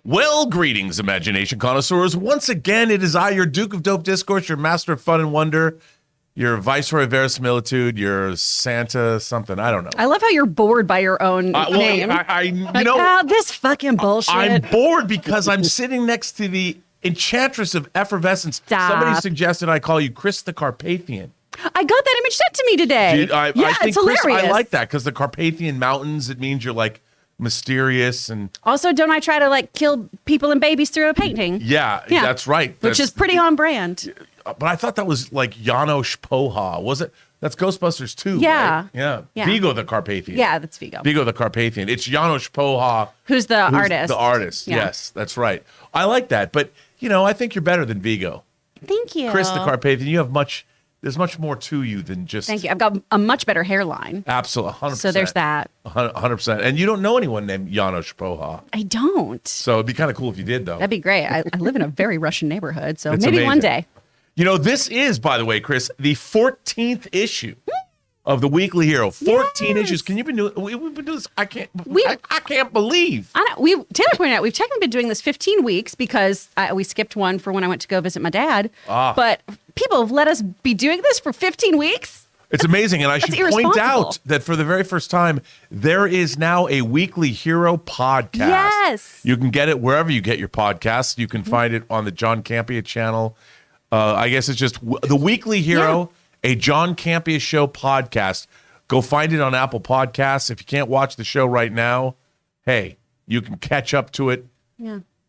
Well, greetings, imagination connoisseurs. Once again, it is I, your Duke of Dope Discourse, your master of fun and wonder, your viceroy of verisimilitude, your Santa something. I don't know. I love how you're bored by your own name. This fucking bullshit. I'm bored because I'm sitting next to the enchantress of effervescence. Stop. Somebody suggested I call you Kris the Carpathian. I got that image sent to me today. I think it's hilarious. Kris, I like that because the Carpathian Mountains, it means you're like mysterious and also don't I try to like kill people and babies through a painting? Yeah, that's right. Which is pretty on brand. But I thought that was like Janos Poha. Was it? That's Ghostbusters 2, yeah. right? Yeah. Yeah. Vigo the Carpathian. Yeah, that's Vigo. Vigo the Carpathian. It's Janos Poha. Who's the artist. The artist, yeah. Yes, that's right. I like that. But, I think you're better than Vigo. Thank you. Kris the Carpathian, there's much more to you than just... Thank you. I've got a much better hairline. Absolutely, 100%. So there's that. 100%. And you don't know anyone named Janos Poha. I don't. So it'd be kind of cool if you did, though. That'd be great. I live in a very Russian neighborhood, so It's maybe amazing. one day. This is, by the way, Kris, the 14th issue of the Weekly Hero. 14 issues. Can you been doing? We've been doing this. I can't believe. Taylor pointed out we've technically been doing this 15 weeks because we skipped one for when I went to go visit my dad. But people have let us be doing this for 15 weeks. It's amazing, and I should point out that for the very first time, there is now a Weekly Hero podcast. Yes, you can get it wherever you get your podcasts. You can find it on the John Campea channel. I guess it's just the Weekly Hero, a John Campea Show podcast. Go find it on Apple Podcasts. If you can't watch the show right now, hey, you can catch up to it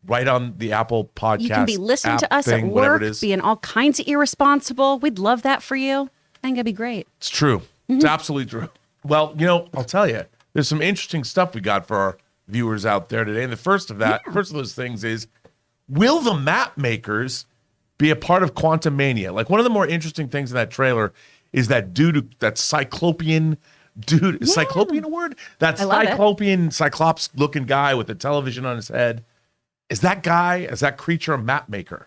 right on the Apple Podcast. You can be listening to us thing, at work, it is. being all kinds of irresponsible. We'd love that for you. I think it'd be great. It's true. It's absolutely true. Well, I'll tell you, there's some interesting stuff we got for our viewers out there today. And the first of those things is, will the Mapmakers be a part of Quantumania? Like, one of the more interesting things in that trailer is that dude, that Cyclopean dude. Is Cyclopean a word? That Cyclopean, Cyclops-looking guy with a television on his head. Is that creature a Mapmaker?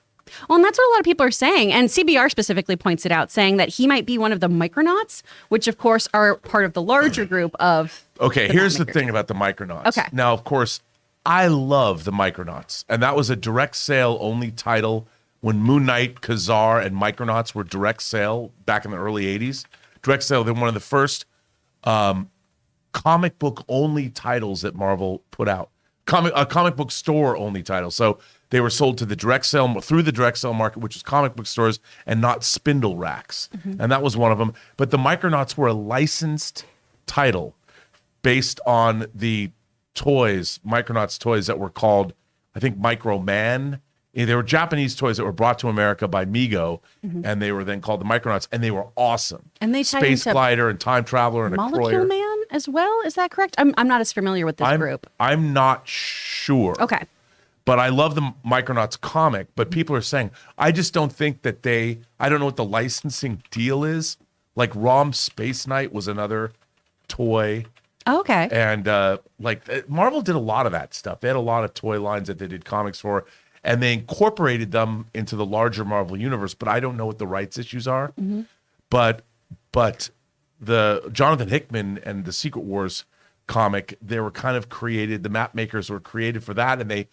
Well, and that's what a lot of people are saying. And CBR specifically points it out, saying that he might be one of the Micronauts, which, of course, are part of the larger group of here's the thing about the Micronauts. Okay. Now, of course, I love the Micronauts. And that was a direct sale only title when Moon Knight, Kazar, and Micronauts were direct sale back in the early 80s. Direct sale, they're one of the first comic book only titles that Marvel put out. Comic book store only title. So they were sold to the direct sale through the direct sale market, which is comic book stores and not spindle racks. And that was one of them. But the Micronauts were a licensed title based on the Micronauts toys that were called, I think, Micro Man. They were Japanese toys that were brought to America by Mego, and they were then called the Micronauts, and they were awesome. And they tied Space into Glider and Time Traveler and a Molecule Man as well. Is that correct? I'm not as familiar with this group. I'm not sure. Okay. But I love the Micronauts comic, but people are saying, I just don't think that I don't know what the licensing deal is. Like ROM Space Knight was another toy. Okay. And Marvel did a lot of that stuff. They had a lot of toy lines that they did comics for, and they incorporated them into the larger Marvel universe, but I don't know what the rights issues are. But the Jonathan Hickman and the Secret Wars comic, they were kind of created, the Mapmakers were created for that, and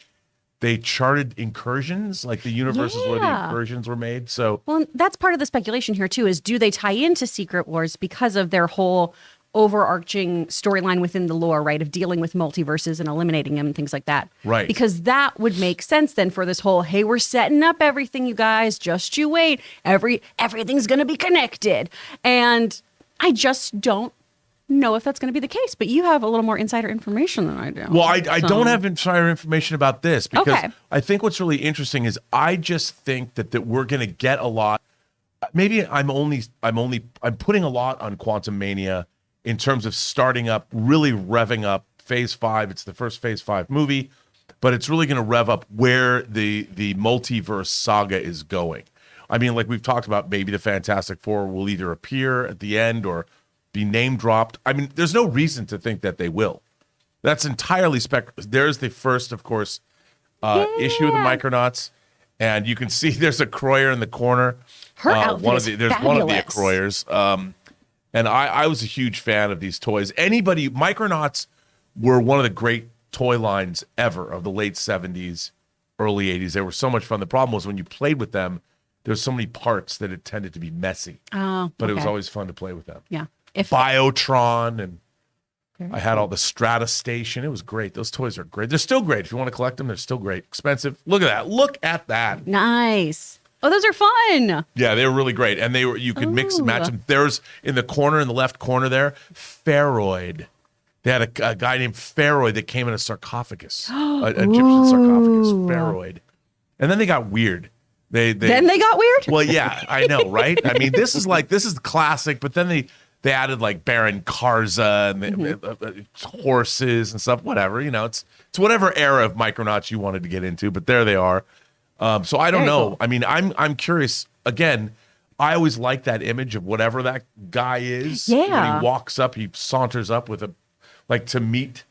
they charted incursions, like the universes where the incursions were made. So, well, that's part of the speculation here too, is do they tie into Secret Wars because of their whole overarching storyline within the lore, right, of dealing with multiverses and eliminating them and things like that. Right. Because that would make sense then for this whole, hey, we're setting up everything, you guys, just you wait. Everything's going to be connected. And I just don't know if that's going to be the case, but you have a little more insider information than I do. Well, I don't have insider information about this because I think what's really interesting is I just think that we're going to get a lot. Maybe I'm putting a lot on Quantumania in terms of starting up, really revving up Phase 5. It's the first Phase 5 movie, but it's really going to rev up where the multiverse saga is going. I mean, like we've talked about, maybe the Fantastic Four will either appear at the end or be name dropped. I mean, there's no reason to think that they will. That's entirely There's the first, of course, issue of the Micronauts, and you can see there's a Croyer in the corner. Her outfit there's fabulous. one of the Croyers. And I was a huge fan of these toys. Micronauts were one of the great toy lines ever of the late 70s, early 80s. They were so much fun. The problem was when you played with them, there's so many parts that it tended to be messy. Oh, but it was always fun to play with them. Yeah. Biotron, and I had all the Strata Station. It was great. Those toys are great. They're still great. If you want to collect them, they're still great. Expensive. Look at that. Look at that. Nice. Oh, those are fun. Yeah, they were really great. And you could mix and match them. There's in the left corner there, Pharoid. They had a guy named Pharoid that came in a sarcophagus, an Egyptian sarcophagus, Pharoid. And then they got weird. Then they got weird? Well, yeah, I know, right? I mean, this is the classic, but then they added like Baron Karza and horses and stuff, whatever. You know, it's whatever era of Micronauts you wanted to get into, but there they are. So I don't know. Cool. I mean, I'm curious. Again, I always like that image of whatever that guy is. Yeah. When he walks up, he saunters up with to meet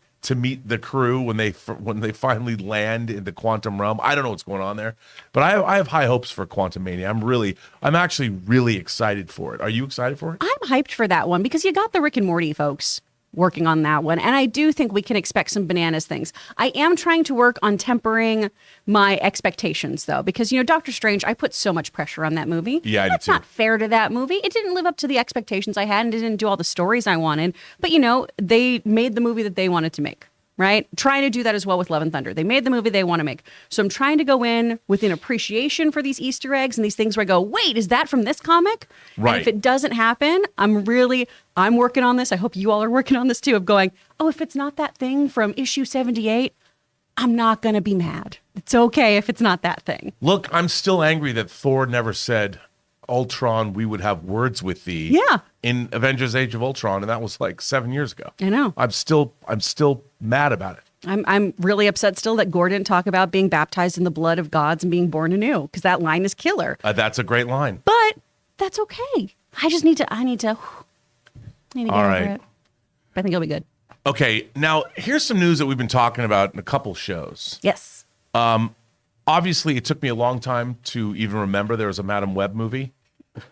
the crew when they finally land in the quantum realm. I don't know what's going on there, but I have high hopes for Quantumania. I'm actually really excited for it. Are you excited for it? I'm hyped for that one because you got the Rick and Morty folks working on that one. And I do think we can expect some bananas things. I am trying to work on tempering my expectations, though, because, Doctor Strange, I put so much pressure on that movie. Yeah, I That's did too. Not fair to that movie. It didn't live up to the expectations I had and it didn't do all the stories I wanted. But, they made the movie that they wanted to make. Right? Trying to do that as well with Love and Thunder. They made the movie they want to make. So I'm trying to go in with an appreciation for these Easter eggs and these things where I go, wait, is that from this comic? Right. And if it doesn't happen, I'm working on this. I hope you all are working on this too, of going, if it's not that thing from issue 78, I'm not going to be mad. It's okay if it's not that thing. Look, I'm still angry that Thor never said, Ultron, we would have words with thee. Yeah. In Avengers Age of Ultron, and that was like 7 years ago. I know. I'm still mad about it. I'm really upset still that Gore didn't talk about being baptized in the blood of gods and being born anew, because that line is killer. That's a great line. But that's okay. I need to get over it. But I think it'll be good. Okay, now here's some news that we've been talking about in a couple shows. Yes. Obviously, it took me a long time to even remember there was a Madam Web movie.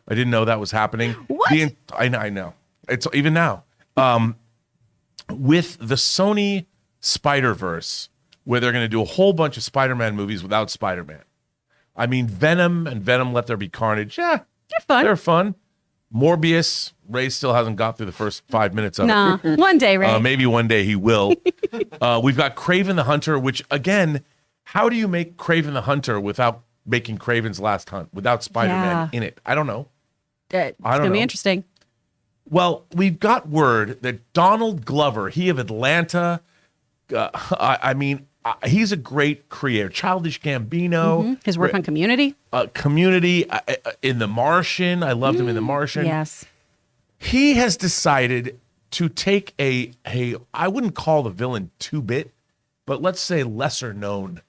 I didn't know that was happening. What? I know. It's even now. With the Sony Spider-Verse, where they're going to do a whole bunch of Spider-Man movies without Spider-Man. I mean, Venom and Venom Let There Be Carnage. Yeah, they're fun. Morbius, Ray still hasn't got through the first 5 minutes of it. One day, Ray. Maybe one day he will. We've got Kraven the Hunter, which, again, how do you make Kraven the Hunter without making Kraven's Last Hunt, without Spider-Man in it? I don't know. It's going to be interesting. Well, we've got word that Donald Glover, he of Atlanta, he's a great creator. Childish Gambino. His work on Community. Community in The Martian. I loved him in The Martian. Yes. He has decided to take I wouldn't call the villain 2-bit, but let's say lesser known.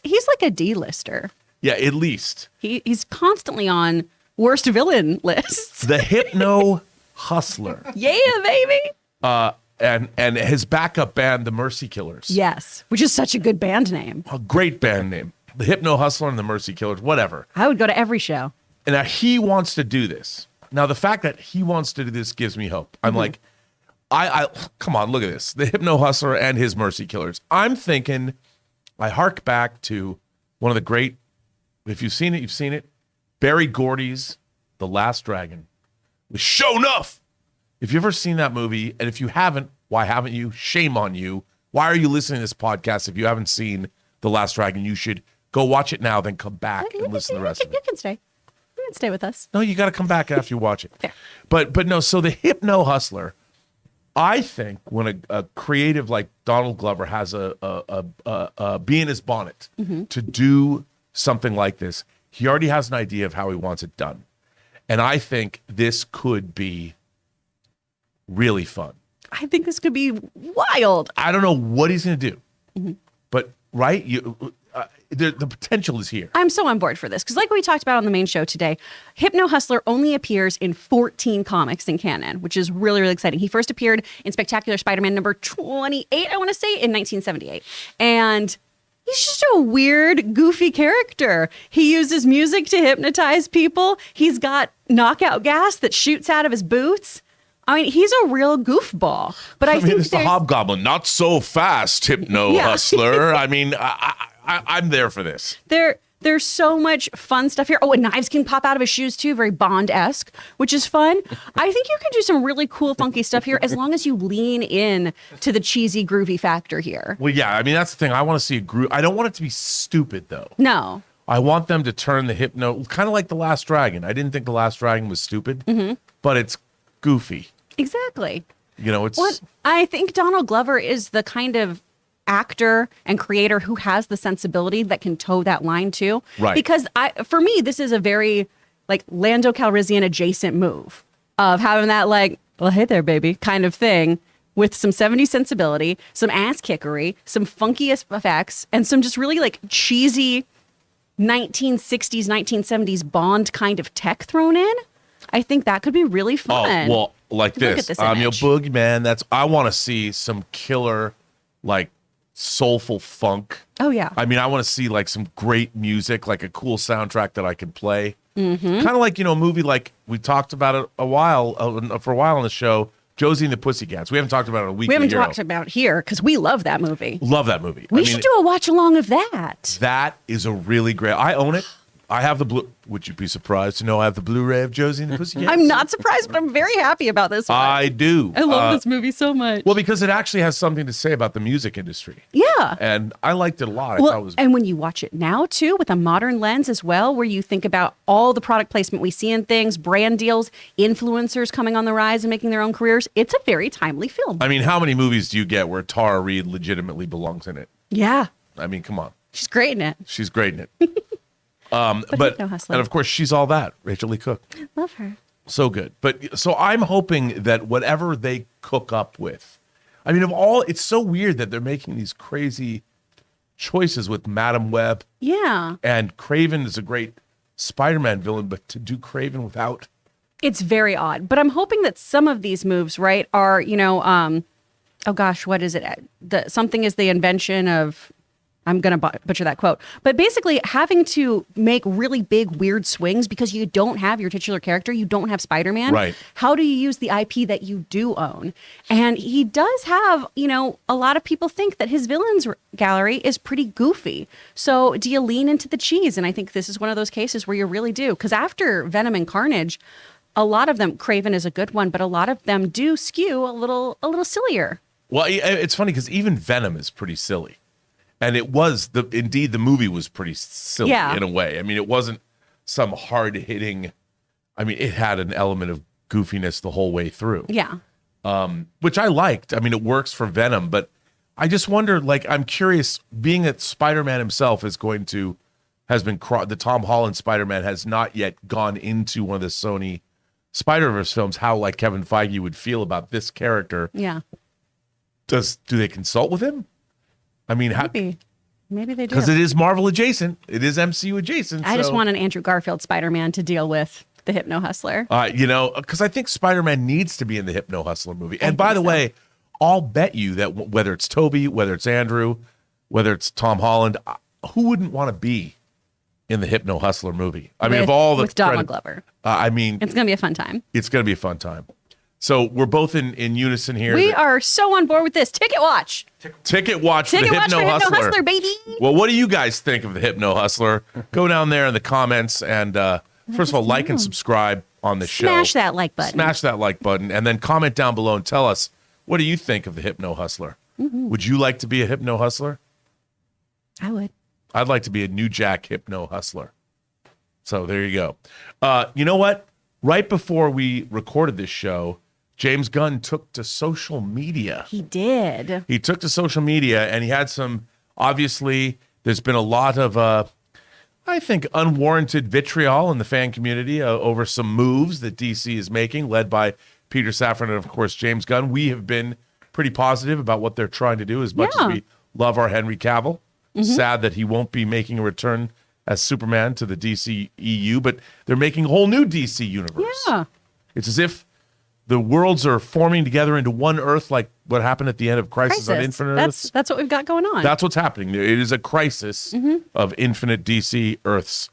He's like a D-lister. Yeah, at least. He's constantly on worst villain lists. The Hypno-Hustler. Yeah, baby. And his backup band, the Mercy Killers. Yes, which is such a good band name. A great band name. The Hypno-Hustler and the Mercy Killers, whatever. I would go to every show. And now he wants to do this. Now, the fact that he wants to do this gives me hope. I'm like, I come on, look at this. The Hypno-Hustler and his Mercy Killers. I'm thinking, I hark back to one of the great, if you've seen it, you've seen it. Barry Gordy's The Last Dragon with Show Enough. If you've ever seen that movie, and if you haven't, why haven't you? Shame on you. Why are you listening to this podcast if you haven't seen The Last Dragon? You should go watch it now, then come back and listen to the rest of it. You can stay. You can stay with us. No, you got to come back after you watch it. Fair. But no, so the Hypno-Hustler, I think when a creative like Donald Glover has a bee in his bonnet to do something like this, he already has an idea of how he wants it done. And I think this could be really fun. I think this could be wild. I don't know what he's going to do, but right, the potential is here. I'm so on board for this because, like we talked about on the main show today, Hypno-Hustler only appears in 14 comics in canon, which is really, really exciting. He first appeared in Spectacular Spider-Man number 28, I want to say, in 1978, and he's just a weird, goofy character. He uses music to hypnotize people. He's got knockout gas that shoots out of his boots. I mean, he's a real goofball, but I think it's the Hobgoblin. Not so fast, Hypno-Hustler. I mean, I'm there for this. There's so much fun stuff here. Oh, and knives can pop out of his shoes too, very Bond-esque, which is fun. I think you can do some really cool, funky stuff here as long as you lean in to the cheesy, groovy factor here. Well, yeah, I mean, that's the thing. I want to see a groove. I don't want it to be stupid, though. No. I want them to turn the hypno, kind of like The Last Dragon. I didn't think The Last Dragon was stupid, but it's goofy. Exactly. You know, it's... Well, I think Donald Glover is the kind of actor and creator who has the sensibility that can toe that line too. Right. Because for me, this is a very like Lando Calrissian adjacent move of having that like, well, hey there, baby, kind of thing with some 70s sensibility, some ass kickery, some funky effects, and some just really like cheesy 1960s, 1970s Bond kind of tech thrown in. I think that could be really fun. Oh, well, like this. I'm your boogeyman. I want to see some killer, like, soulful funk. Oh, yeah. I mean, I want to see, like, some great music, like a cool soundtrack that I can play. Kind of like, a movie like we talked about it for a while on the show, Josie and the Pussycats. We haven't talked about it in a week. We haven't talked about it here because we love that movie. Love that movie. We should do a watch along of that. That is a really great... I own it. I have the blue... Would you be surprised to know I have the Blu-ray of Josie and the Pussycats? I'm not surprised, but I'm very happy about this one. I do. I love this movie so much. Well, because it actually has something to say about the music industry. Yeah. And I liked it a lot. And when you watch it now, too, with a modern lens as well, where you think about all the product placement we see in things, brand deals, influencers coming on the rise and making their own careers, it's a very timely film. I mean, how many movies do you get where Tara Reid legitimately belongs in it? Yeah. I mean, come on. She's great in it. She's great in it. But and of course she's all that. Rachel Lee Cook. Love her. So good. But so I'm hoping that whatever they cook up with, I mean, it's so weird that they're making these crazy choices with Madam Web. Yeah. And Kraven is a great Spider-Man villain, but to do Kraven without. It's very odd. But I'm hoping that some of these moves, right, are, oh gosh, what is it? Something is the invention of, I'm going to butcher that quote, but basically having to make really big, weird swings because you don't have your titular character, you don't have Spider-Man. Right. How do you use the IP that you do own? And he does have, a lot of people think that his villains gallery is pretty goofy. So do you lean into the cheese? And I think this is one of those cases where you really do. Because after Venom and Carnage, a lot of them, Kraven is a good one, but a lot of them do skew a little sillier. Well, it's funny because even Venom is pretty silly. And it was, indeed, the movie was pretty silly in a way. I mean, it wasn't some hard-hitting, I mean, it had an element of goofiness the whole way through. Yeah. Which I liked. I mean, it works for Venom, but I just wonder, like, I'm curious, being that Spider-Man himself the Tom Holland Spider-Man has not yet gone into one of the Sony Spider-Verse films, how, like, Kevin Feige would feel about this character. Yeah. Do they consult with him? I mean, maybe they do. Because it is Marvel adjacent. It is MCU adjacent. I just want an Andrew Garfield Spider-Man to deal with the Hypno-Hustler. Because I think Spider-Man needs to be in the Hypno-Hustler movie. And by the way, I'll bet you that whether it's Toby, whether it's Andrew, whether it's Tom Holland, who wouldn't want to be in the Hypno-Hustler movie? I mean, with Donald Glover. I mean, it's going to be a fun time. It's going to be a fun time. So we're both in unison here. We are so on board with this. Ticket watch. Ticket watch for the Hypno-Hustler. Baby. Well, what do you guys think of the Hypno-Hustler? Go down there in the comments and first of all, like and subscribe on the show. Smash that like button. Smash that like button. And then comment down below and tell us, what do you think of the Hypno-Hustler? Mm-hmm. Would you like to be a Hypno-Hustler? I would. I'd like to be a New Jack Hypno-Hustler. So there you go. You know what? Right before we recorded this show, James Gunn took to social media. He did. He took to social media, and he had obviously, there's been a lot of, I think, unwarranted vitriol in the fan community over some moves that DC is making, led by Peter Safran and, of course, James Gunn. We have been pretty positive about what they're trying to do, as much as we love our Henry Cavill. Mm-hmm. Sad that he won't be making a return as Superman to the DC EU, but they're making a whole new DC universe. Yeah. It's as if the worlds are forming together into one Earth, like what happened at the end of Crisis on Infinite Earths. That's what we've got going on. That's what's happening. It is a crisis of infinite DC Earths.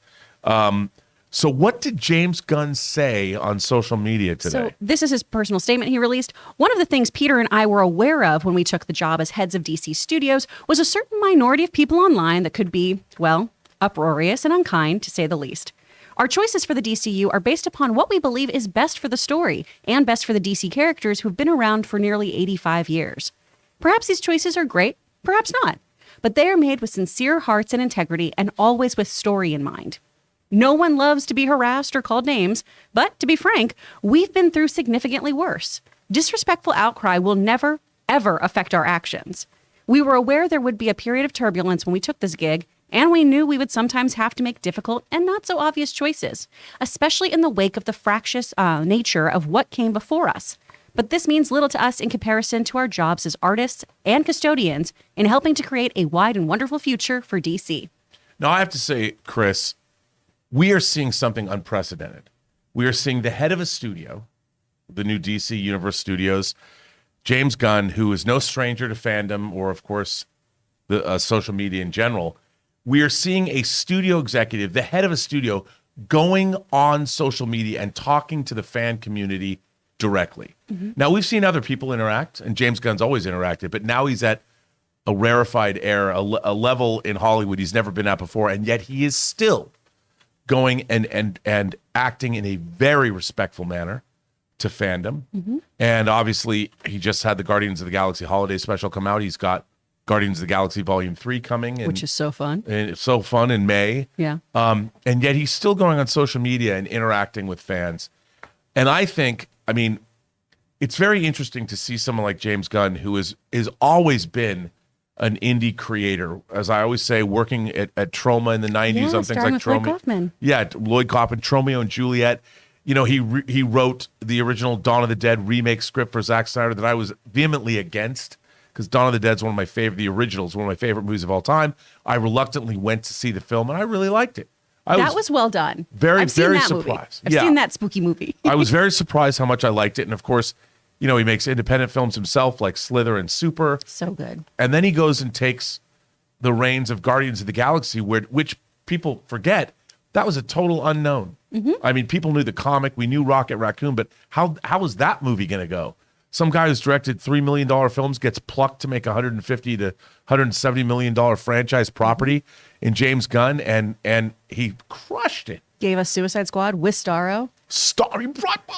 So what did James Gunn say on social media today? So this is his personal statement he released. One of the things Peter and I were aware of when we took the job as heads of DC Studios was a certain minority of people online that could be, well, uproarious and unkind, to say the least. Our choices for the DCU are based upon what we believe is best for the story and best for the DC characters who've been around for nearly 85 years. Perhaps these choices are great, perhaps not, but they are made with sincere hearts and integrity and always with story in mind. No one loves to be harassed or called names, but to be frank, we've been through significantly worse. Disrespectful outcry will never, ever affect our actions. We were aware there would be a period of turbulence when we took this gig, and we knew we would sometimes have to make difficult and not so obvious choices, especially in the wake of the fractious nature of what came before us. But this means little to us in comparison to our jobs as artists and custodians in helping to create a wide and wonderful future for DC. Now, I have to say, Kris, we are seeing something unprecedented. We are seeing the head of a studio, the new DC Universe Studios, James Gunn, who is no stranger to fandom or, of course, the social media in general. We are seeing a studio executive, the head of a studio, going on social media and talking to the fan community directly. Mm-hmm. Now, we've seen other people interact, and James Gunn's always interacted, but now he's at a rarefied air, a level in Hollywood he's never been at before, and yet he is still going and acting in a very respectful manner to fandom. Mm-hmm. And obviously, he just had the Guardians of the Galaxy holiday special come out. He's got Guardians of the Galaxy Volume 3 coming. Which is so fun. And it's so fun in May. Yeah. And yet he's still going on social media and interacting with fans. And I think, I mean, it's very interesting to see someone like James Gunn, who is always been an indie creator, as I always say, working at Troma in the 90s on things like Troma. Yeah, Lloyd Kaufman, Tromeo and Juliet. You know, he wrote the original Dawn of the Dead remake script for Zack Snyder that I was vehemently against, because Dawn of the Dead's one of my favorite, the original is one of my favorite movies of all time. I reluctantly went to see the film, and I really liked it. That was well done. Very surprised. I've seen that spooky movie. I was very surprised how much I liked it. And of course, you know, he makes independent films himself like Slither and Super. So good. And then he goes and takes the reins of Guardians of the Galaxy, which people forget, that was a total unknown. Mm-hmm. I mean, people knew the comic. We knew Rocket Raccoon, but how was that movie going to go? Some guy who's directed $3 million films gets plucked to make $150 to $170 million franchise property in James Gunn, and he crushed it. Gave us Suicide Squad with Starro.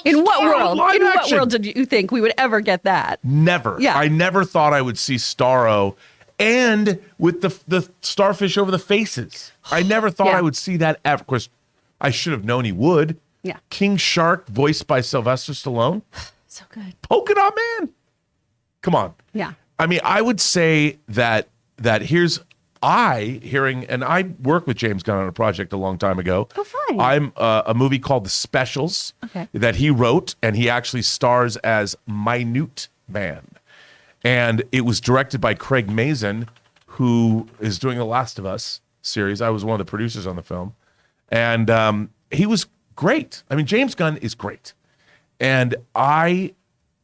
In what world? In what world did you think we would ever get that? Never. Yeah. I never thought I would see Starro and with the starfish over the faces. I never thought I would see that ever. Of course, I should have known he would. Yeah. King Shark, voiced by Sylvester Stallone. So good. Polka Dot Man. Come on. Yeah. I mean, I would say that and I worked with James Gunn on a project a long time ago. Oh, fine. I'm a movie called The Specials that he wrote, and he actually stars as Minute Man. And it was directed by Craig Mazin, who is doing The Last of Us series. I was one of the producers on the film. And he was great. I mean, James Gunn is great. And I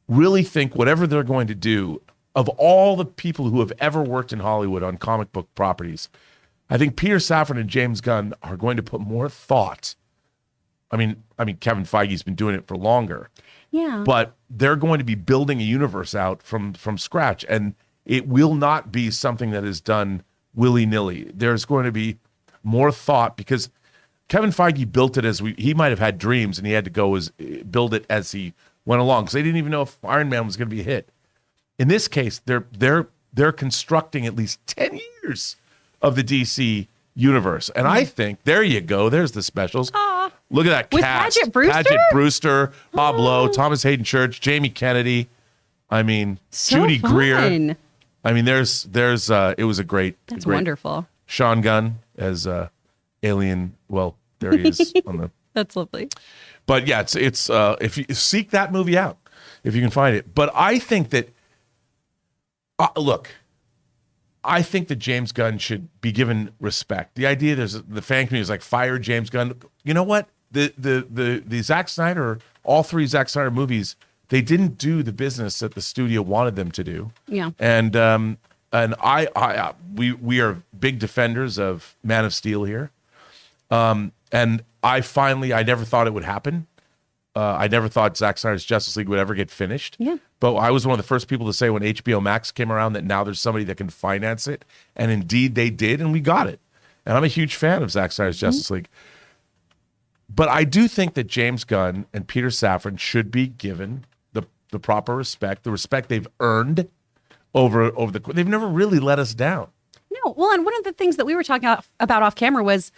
really think whatever they're going to do, of all the people who have ever worked in Hollywood on comic book properties, I think Peter Safran and James Gunn are going to put more thought. I mean, Kevin Feige's been doing it for longer. Yeah. But they're going to be building a universe out from scratch, and it will not be something that is done willy-nilly. There's going to be more thought, because Kevin Feige built it he might have had dreams, and he had to build it as he went along, because they didn't even know if Iron Man was going to be a hit. In this case, they're constructing at least 10 years of the DC universe. And I think, there you go, there's the specials. Aww. Look at that cast. Paget Brewster, Bob Lowe, Thomas Hayden Church, Jamie Kennedy. I mean, so Judy fun. Greer. I mean, there's it was a great. That's wonderful. Sean Gunn as Alien. Well, there he is on the. That's lovely. But yeah, it's if you seek that movie out, if you can find it. But I think that. Look, I think that James Gunn should be given respect. The idea the fan community is like, fire James Gunn. You know what? The Zack Snyder, all three Zack Snyder movies, they didn't do the business that the studio wanted them to do. Yeah. And we are big defenders of Man of Steel here. And And I never thought it would happen. I never thought Zack Snyder's Justice League would ever get finished. Yeah. But I was one of the first people to say when HBO Max came around that now there's somebody that can finance it. And indeed they did, and we got it. And I'm a huge fan of Zack Snyder's Justice League. But I do think that James Gunn and Peter Safran should be given the proper respect, the respect they've earned over the. They've never really let us down. No, well, and one of the things that we were talking about off camera was,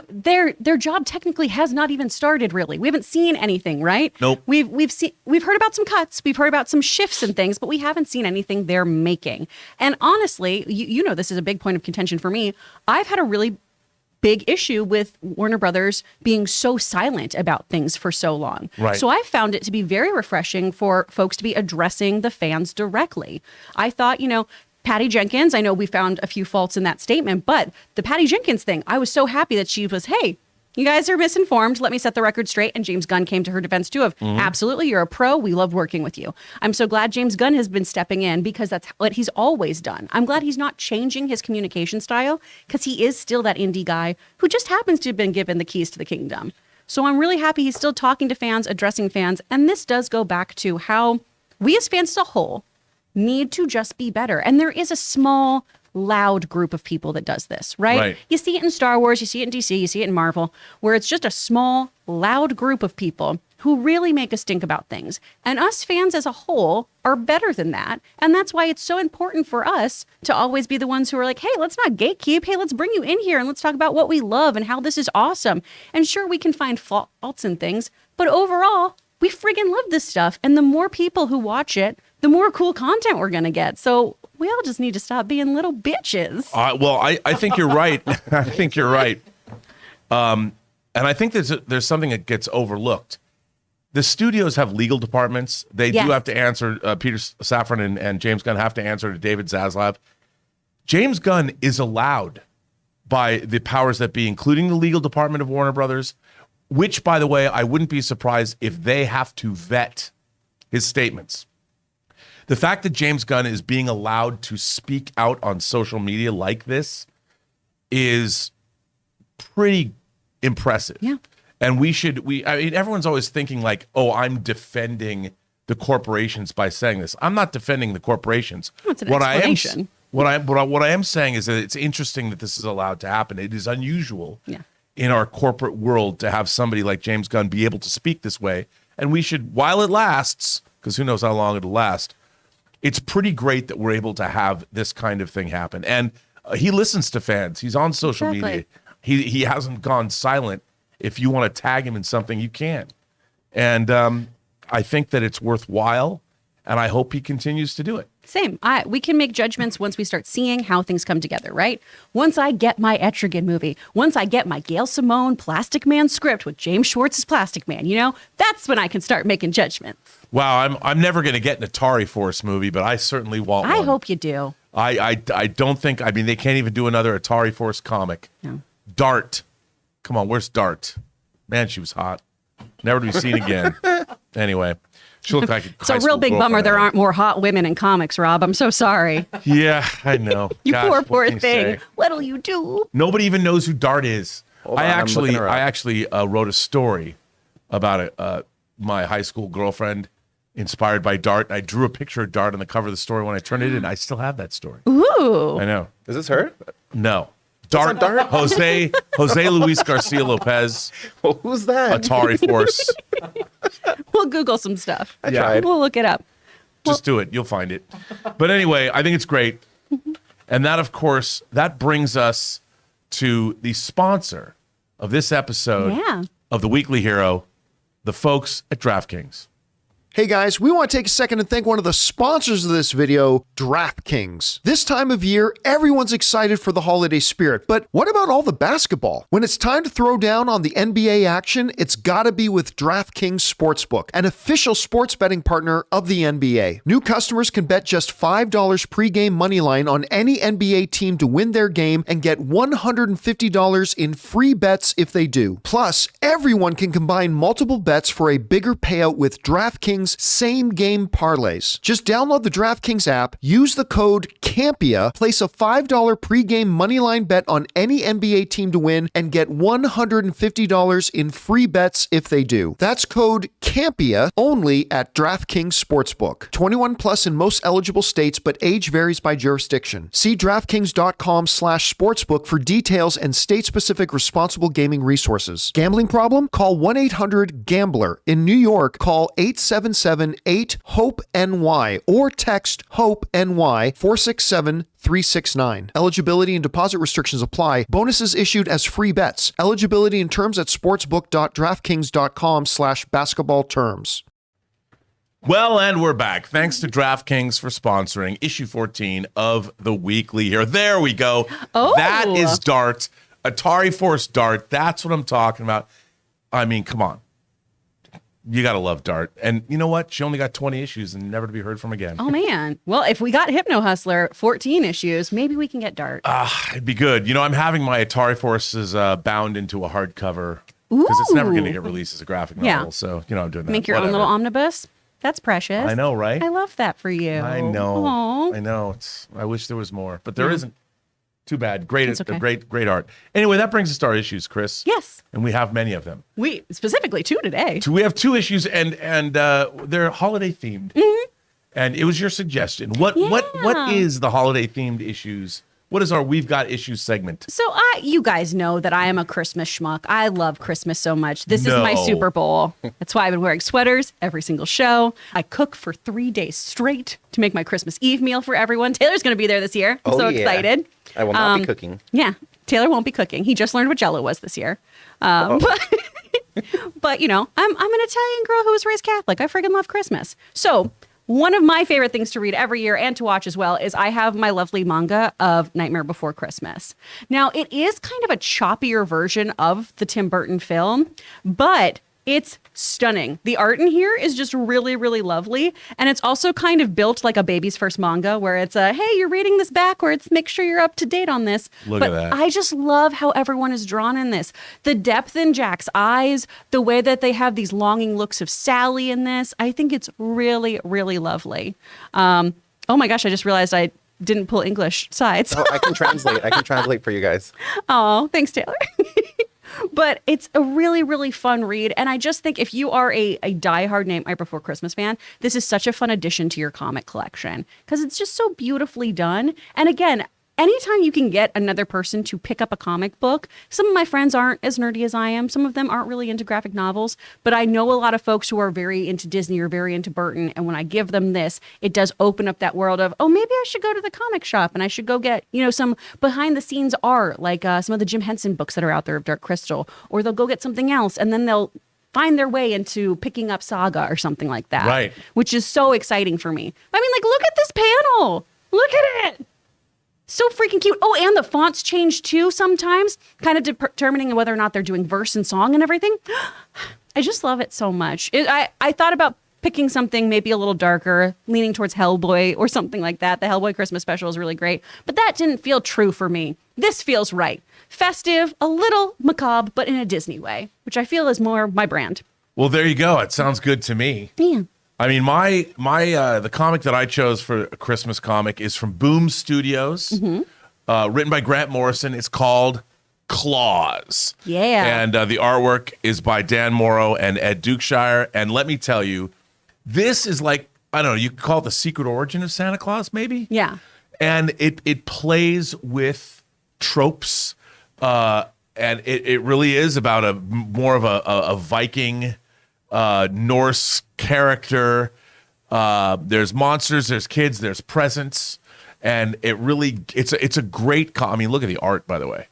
their job technically has not even started. Really, we haven't seen anything, right? Nope. We've heard about some cuts, we've heard about some shifts and things, but we haven't seen anything they're making. And honestly, this is a big point of contention for me. I've had a really big issue with Warner Brothers being so silent about things for so long. Right. So I found it to be very refreshing for folks to be addressing the fans directly. I thought, Patty Jenkins, I know we found a few faults in that statement, but the Patty Jenkins thing, I was so happy that she was, hey, you guys are misinformed. Let me set the record straight. And James Gunn came to her defense too of, absolutely, you're a pro. We love working with you. I'm so glad James Gunn has been stepping in because that's what he's always done. I'm glad he's not changing his communication style because he is still that indie guy who just happens to have been given the keys to the kingdom. So I'm really happy he's still talking to fans, addressing fans. And this does go back to how we as fans as a whole need to just be better. And there is a small, loud group of people that does this, right? You see it in Star Wars, you see it in DC, you see it in Marvel, where it's just a small, loud group of people who really make us think about things. And us fans as a whole are better than that. And that's why it's so important for us to always be the ones who are like, hey, let's not gatekeep. Hey, let's bring you in here and let's talk about what we love and how this is awesome. And sure, we can find faults in things, but overall, we friggin' love this stuff. And the more people who watch it, the more cool content we're going to get. So we all just need to stop being little bitches. Well, I think you're right. I think you're right. And I think there's something that gets overlooked. The studios have legal departments. They do have to answer, Peter Safran and James Gunn have to answer to David Zaslav. James Gunn is allowed by the powers that be, including the legal department of Warner Brothers, which, by the way, I wouldn't be surprised if they have to vet his statements. The fact that James Gunn is being allowed to speak out on social media like this is pretty impressive. Yeah. And everyone's always thinking like, oh, I'm defending the corporations by saying this. I'm not defending the corporations. It's an explanation. What I am saying is that it's interesting that this is allowed to happen. It is unusual in our corporate world to have somebody like James Gunn be able to speak this way. And we should, while it lasts, because who knows how long it'll last, it's pretty great that we're able to have this kind of thing happen. And he listens to fans. He's on social media. He hasn't gone silent. If you want to tag him in something, you can. And I think that it's worthwhile, and I hope he continues to do it. Same. We can make judgments once we start seeing how things come together, right? Once I get my Etrigan movie, once I get my Gail Simone Plastic Man script with James Schwartz's Plastic Man, that's when I can start making judgments. Wow, I'm never going to get an Atari Force movie, but I certainly want one. I hope you do. I don't think, they can't even do another Atari Force comic. No. Dart. Come on, where's Dart? Man, she was hot. Never to be seen again. Anyway. She looked like it's a real big bummer there aren't more hot women in comics, Rob. I'm so sorry. Yeah, I know. You poor thing. What'll you do? Nobody even knows who Dart is. I actually wrote a story about my high school girlfriend inspired by Dart. I drew a picture of Dart on the cover of the story. When I turned it in, I still have that story. Ooh. I know. Is this her? No. Dart. Jose Luis Garcia Lopez. Well, who's that? Atari Force. We'll Google some stuff. I tried. We'll look it up. Just do it. You'll find it. But anyway, I think it's great. And that, of course, that brings us to the sponsor of this episode of The Weekly Hero, the folks at DraftKings. Hey guys, we want to take a second and thank one of the sponsors of this video, DraftKings. This time of year, everyone's excited for the holiday spirit, but what about all the basketball? When it's time to throw down on the NBA action, it's gotta be with DraftKings Sportsbook, an official sports betting partner of the NBA. New customers can bet just $5 pregame moneyline on any NBA team to win their game and get $150 in free bets if they do. Plus, everyone can combine multiple bets for a bigger payout with DraftKings DraftKings same-game parlays. Just download the DraftKings app, use the code Campea, place a $5 pregame moneyline bet on any NBA team to win, and get $150 in free bets if they do. That's code Campea only at DraftKings Sportsbook. 21 plus in most eligible states, but age varies by jurisdiction. See DraftKings.com/sportsbook for details and state-specific responsible gaming resources. Gambling problem? Call 1-800-GAMBLER. In New York, call 877-8-HOPE-NY or text HOPE-NY 467-369. Eligibility and deposit restrictions apply. Bonuses issued as free bets. Eligibility and terms at sportsbook.draftkings.com/basketball terms. Well, and we're back. Thanks to DraftKings for sponsoring issue 14 of the weekly here. There we go. Oh. That is Dart. Atari Force Dart. That's what I'm talking about. I mean, come on. You got to love Dart. And you know what? She only got 20 issues and never to be heard from again. Oh, man. Well, if we got Hypno-Hustler 14 issues, maybe we can get Dart. It'd be good. You know, I'm having my Atari Forces bound into a hardcover because it's never going to get released as a graphic novel. Yeah. So, you know, I'm doing that. Make your own little omnibus. That's precious. I know, right? I love that for you. I know. Aww. I know. I wish there was more, but there isn't. Too bad. Great, okay. great art. Anyway, that brings us to our issues, Kris. Yes. And we have many of them. We specifically 2 today. We have 2 issues, and they're holiday themed. Mm-hmm. And it was your suggestion. What is the holiday themed issues? What is our We've Got Issues segment? So you guys know that I am a Christmas schmuck. I love Christmas so much. This is my Super Bowl. That's why I've been wearing sweaters every single show. I cook for 3 days straight to make my Christmas Eve meal for everyone. Taylor's going to be there this year. I'm so excited. I will not be cooking. Yeah, Taylor won't be cooking. He just learned what Jell-O was this year. But you know, I'm an Italian girl who was raised Catholic. I friggin' love Christmas. So one of my favorite things to read every year and to watch as well is I have my lovely manga of Nightmare Before Christmas. Now, it is kind of a choppier version of the Tim Burton film, but it's stunning. The art in here is just really, really lovely. And it's also kind of built like a baby's first manga where it's hey, you're reading this backwards. Make sure you're up to date on this. Look at that. I just love how everyone is drawn in this. The depth in Jack's eyes, the way that they have these longing looks of Sally in this. I think it's really, really lovely. Oh my gosh, I just realized I didn't pull English sides. Oh, I can translate. I can translate for you guys. Oh, thanks, Taylor. But it's a really, really fun read. And I just think if you are a diehard Nightmare Before Christmas fan, this is such a fun addition to your comic collection because it's just so beautifully done. And again, anytime you can get another person to pick up a comic book, some of my friends aren't as nerdy as I am. Some of them aren't really into graphic novels, but I know a lot of folks who are very into Disney or very into Burton. And when I give them this, it does open up that world of, oh, maybe I should go to the comic shop and I should go get, you know, some behind the scenes art, like some of the Jim Henson books that are out there of Dark Crystal, or they'll go get something else and then they'll find their way into picking up Saga or something like that. Right. Which is so exciting for me. I mean, like, look at this panel. Look at it. So freaking cute. Oh, and the fonts change too sometimes, kind of determining whether or not they're doing verse and song and everything. I just love it so much. I thought about picking something maybe a little darker, leaning towards Hellboy or something like that. The Hellboy Christmas special is really great, but that didn't feel true for me. This feels right. Festive, a little macabre, but in a Disney way, which I feel is more my brand. Well, there you go. It sounds good to me. Yeah. I mean, the comic that I chose for a Christmas comic is from Boom Studios, written by Grant Morrison. It's called Claws. Yeah. And the artwork is by Dan Morrow and Ed Dukeshire. And let me tell you, this is like, I don't know, you could call it the secret origin of Santa Claus, maybe? Yeah. And it plays with tropes, and it really is about more of a Viking Norse character. There's monsters, there's kids, there's presents, and it's a great I mean, look at the art, by the way.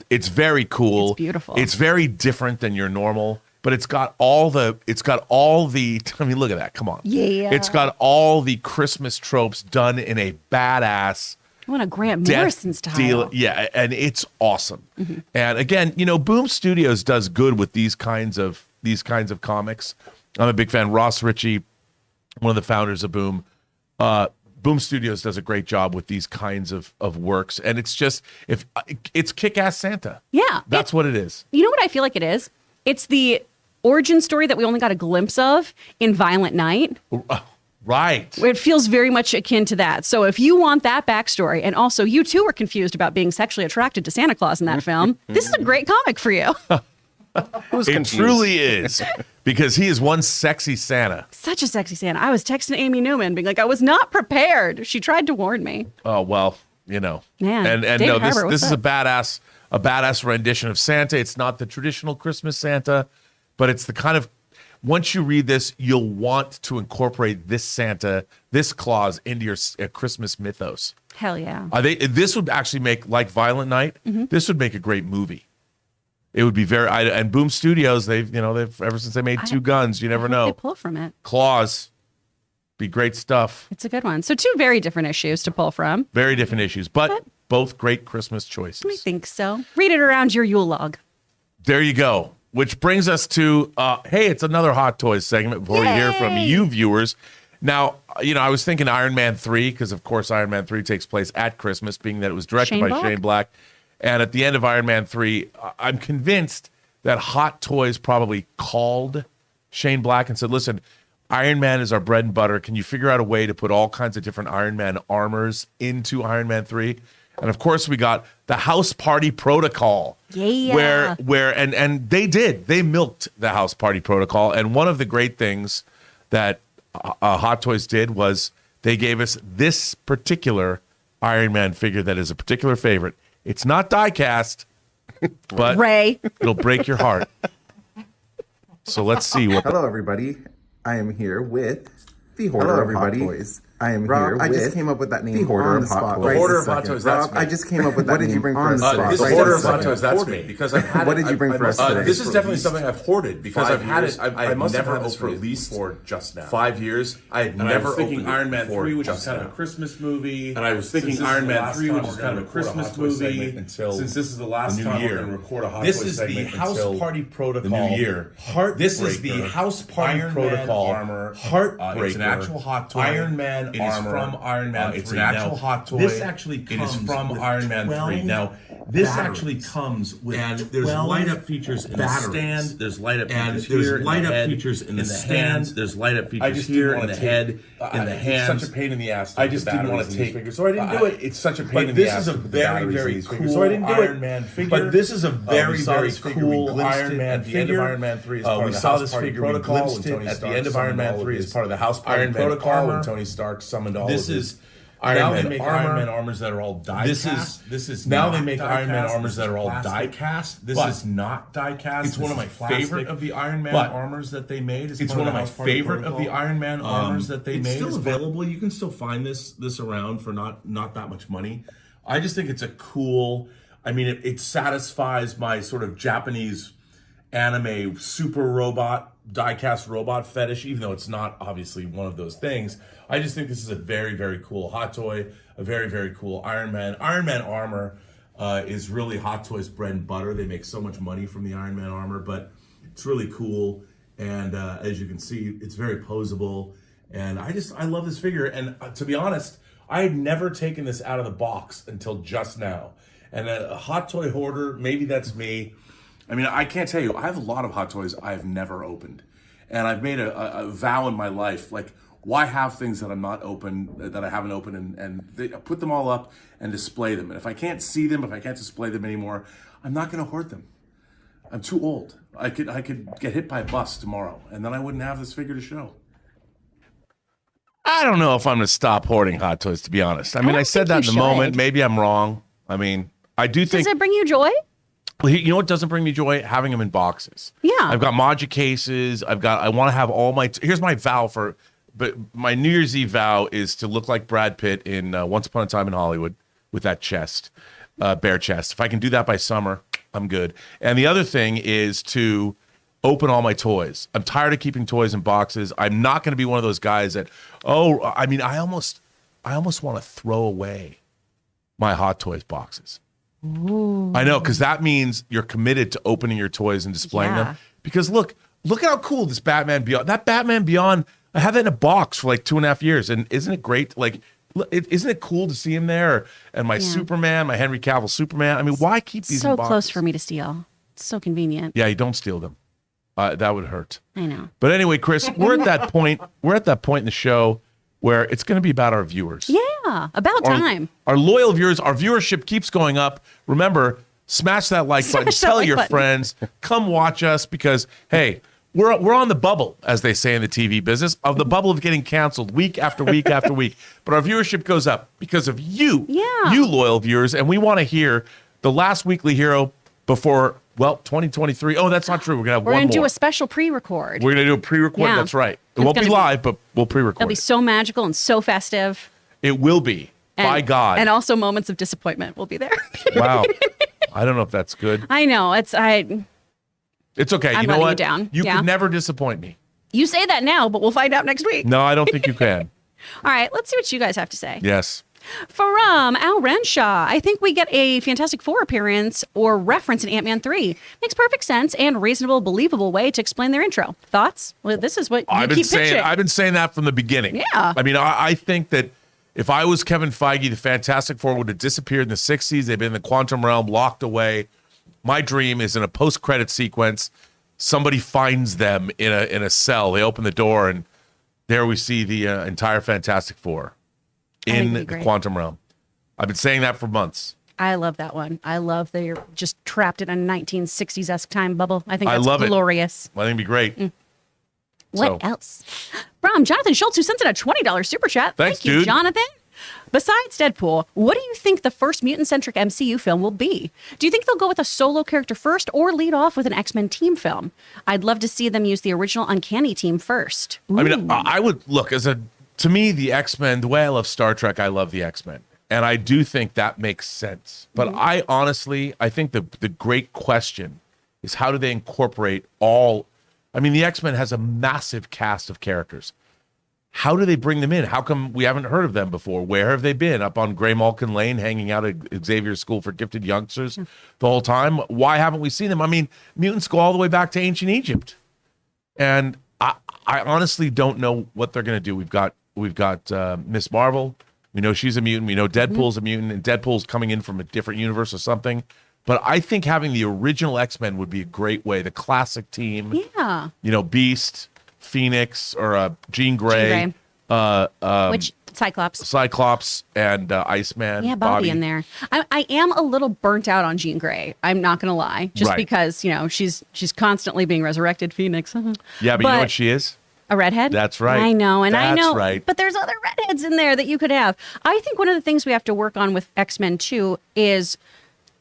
It's very cool. It's beautiful. It's very different than your normal, but it's got all the I mean, look at that. Come on. Yeah. It's got all the Christmas tropes done in a badass I want a Grant Morrison style. Yeah, and it's awesome. And again, you know, Boom Studios does good with these kinds of comics. I'm a big fan. Ross Ritchie, one of the founders of Boom, Boom Studios does a great job with these kinds of works. And it's just, it's Kick-Ass Santa. Yeah. That's what it is. You know what I feel like it is? It's the origin story that we only got a glimpse of in Violent Night. Right. It feels very much akin to that. So if you want that backstory, and also you too were confused about being sexually attracted to Santa Claus in that film, this is a great comic for you. It truly is, because he is one sexy Santa. Such a sexy Santa. I was texting Amy Newman being like, I was not prepared. She tried to warn me. Oh, well, you know. Man, and David no, Harbour, this is what's a badass rendition of Santa. It's not the traditional Christmas Santa, but it's the kind of, once you read this, you'll want to incorporate this Santa, this Claus into your Christmas mythos. Hell yeah. This would actually make, like Violent Night, this would make a great movie. It would be and Boom Studios, they've ever since they made Two Guns, you never know. They pull from it. Claus, be great stuff. It's a good one. So 2 very different issues to pull from. Very different issues, but both great Christmas choices. I think so. Read it around your Yule log. There you go. Which brings us to, hey, it's another Hot Toys segment before you hear from you viewers. Now, I was thinking Iron Man 3, because of course Iron Man 3 takes place at Christmas, being that it was directed by Shane Black. And at the end of Iron Man 3, I'm convinced that Hot Toys probably called Shane Black and said, listen, Iron Man is our bread and butter. Can you figure out a way to put all kinds of different Iron Man armors into Iron Man 3? And of course, we got the House Party Protocol. Yeah. Where and they milked the House Party Protocol. And one of the great things that Hot Toys did was they gave us this particular Iron Man figure that is a particular favorite. It's not die-cast, but Ray. It'll break your heart. So let's see. Hello, everybody. I am here with the Hoarder of Hot Toys. I am here with... I just came up with that name. The Hoarder of Hot Toys. The Hoarder of Hot Toys, that's me. I just came up with that name. What did you bring for us today? The Hoarder of Hot Toys, that's me. Because I've had What did you bring for us today? This is definitely something I've hoarded because I've had it. I must have had this for at least just now 5 years. I had never opened Iron Man 3, which is kind of a Christmas movie. And I was thinking Iron Man 3, which is kind of a Christmas movie. Since this is the last time we're going to record a Hot Toys segment. This is the House Party Protocol. The new year. This is the House Party Protocol armor. Heartbreaker. It's an actual Hot Toy. Iron Man armor. It is from Iron Man 3. It's an actual Hot Toy. This actually comes from Iron Man 3. Now, this actually comes with and there's light-up features in the stand. There's light-up features here. There's light-up features in the stand. There's light-up features here in the head, in the hands. It's such a pain in the ass. I just didn't want to take. So I didn't do it. It's such a pain in the ass. But this is a very, very cool so I didn't do Iron Man figure. But this is a very, very cool Iron Man figure. At the end of Iron Man 3 is part of the House Party Protocol. At the end of Iron Man 3 is part of the House Party Protocol when Tony Stark summoned all of his. This is Iron Man armors that are all die cast. This is now they make Iron Man armors that are all die cast. This is not die cast. It's one of my favorite of the Iron Man armors that they made. It's one of my favorite of the Iron Man armors that they made. It's still available. You can still find this around for not that much money. I just think it's a cool. I mean, it satisfies my sort of Japanese anime super robot die-cast robot fetish, even though it's not obviously one of those things. I just think this is a very, very cool Hot Toy, a very, very cool Iron Man. Iron Man armor is really Hot Toys' bread and butter. They make so much money from the Iron Man armor, but it's really cool. And as you can see, it's very posable. And I love this figure. And to be honest, I had never taken this out of the box until just now. And a Hot Toy hoarder, maybe that's me. I mean, I can't tell you, I have a lot of Hot Toys I've never opened. And I've made a vow in my life, like, why have things that I'm not open, that I haven't opened, and put them all up and display them. And if I can't see them, if I can't display them anymore, I'm not going to hoard them. I'm too old. I could get hit by a bus tomorrow, and then I wouldn't have this figure to show. I don't know if I'm going to stop hoarding Hot Toys, to be honest. I mean, I said that in the moment. Maybe I'm wrong. I mean, I do think... Does it bring you joy? Well, you know what doesn't bring me joy? Having them in boxes. Yeah. I've got Module cases. I want to have all my... Here's my vow for... But my New Year's Eve vow is to look like Brad Pitt in Once Upon a Time in Hollywood with that chest, bare chest. If I can do that by summer, I'm good. And the other thing is to open all my toys. I'm tired of keeping toys in boxes. I'm not going to be one of those guys that, I almost want to throw away my Hot Toys boxes. Ooh. I know, because that means you're committed to opening your toys and displaying them. Because look at how cool this Batman Beyond. That Batman Beyond, I had that in a box for like 2.5 years, and isn't it great? Like, isn't it cool to see him there? And my Superman, my Henry Cavill Superman. I mean, why keep these in boxes? So close for me to steal. It's so convenient. Yeah, you don't steal them. That would hurt. I know. But anyway, Kris, we're at that point. We're at that point in the show where it's going to be about our viewers. Yeah, about time. Our loyal viewers, our viewership keeps going up. Remember, smash that like button. Tell your friends. Come watch us because, hey, we're on the bubble, as they say in the TV business, of the bubble of getting canceled week after week after week. But our viewership goes up because of you, you loyal viewers. And we want to hear the last weekly hero before, 2023. Oh, that's not true. We're going to have one more. We're going to do a special pre-record. We're going to do a pre-record. Yeah. That's right. It won't be live, but we'll pre-record. It'll be so magical and so festive. It will be. By God. And also moments of disappointment will be there. Wow. I don't know if that's good. I know. It's okay. I'm you know what? You down. You can never disappoint me. You say that now, but we'll find out next week. No, I don't think you can. All right. Let's see what you guys have to say. Yes. From Al Renshaw, I think we get a Fantastic Four appearance or reference in Ant-Man 3. Makes perfect sense and reasonable, believable way to explain their intro. Thoughts? Well, this is what you keep pitching. I've been saying that from the beginning. Yeah. I mean, I think that if I was Kevin Feige, the Fantastic Four would have disappeared in the 60s. They've been in the quantum realm, locked away. My dream is in a post-credit sequence, somebody finds them in a cell. They open the door, and there we see the entire Fantastic Four in the quantum realm. I've been saying that for months. I love that one. I love that you're just trapped in a 1960s-esque time bubble. I think that's glorious. I think it'd be great. What else? From Jonathan Schultz, who sent in a $20 super chat. Thanks, Thank you, dude. Jonathan. Besides Deadpool, what do you think the first mutant-centric MCU film will be? Do you think they'll go with a solo character first or lead off with an X-Men team film? I'd love to see them use the original Uncanny team first. Ooh. I mean, I would look to me, the X-Men, the way I love Star Trek, I love the X-Men. And I do think that makes sense. But I think the great question is how do they incorporate all, I mean, the X-Men has a massive cast of characters. How do they bring them in? How come we haven't heard of them before? Where have they been? Up on Grey Malkin Lane, hanging out at Xavier's School for Gifted Youngsters the whole time? Why haven't we seen them? I mean, mutants go all the way back to ancient Egypt. And I honestly don't know what they're going to do. We've got Miss Marvel. We know she's a mutant. We know Deadpool's a mutant, and Deadpool's coming in from a different universe or something. But I think having the original X-Men would be a great way. The classic team. Yeah. You know, Beast, Phoenix, or Jean Grey. Which Cyclops and Iceman. Yeah, Bobby in there. I am a little burnt out on Jean Grey. I'm not going to lie. Just because, she's constantly being resurrected, Phoenix. Yeah, but you know what she is? A redhead? That's right. I know. And I know. Right. But there's other redheads in there that you could have. I think one of the things we have to work on with X-Men 2 is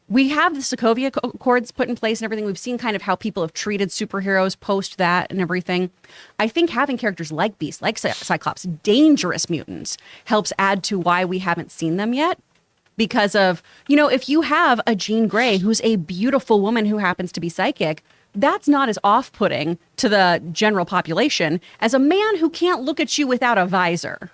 we have the Sokovia Accords put in place and everything. We've seen kind of how people have treated superheroes post that and everything. I think having characters like Beast, like Cyclops, dangerous mutants, helps add to why we haven't seen them yet. Because of, if you have a Jean Grey who's a beautiful woman who happens to be psychic, that's not as off-putting to the general population as a man who can't look at you without a visor.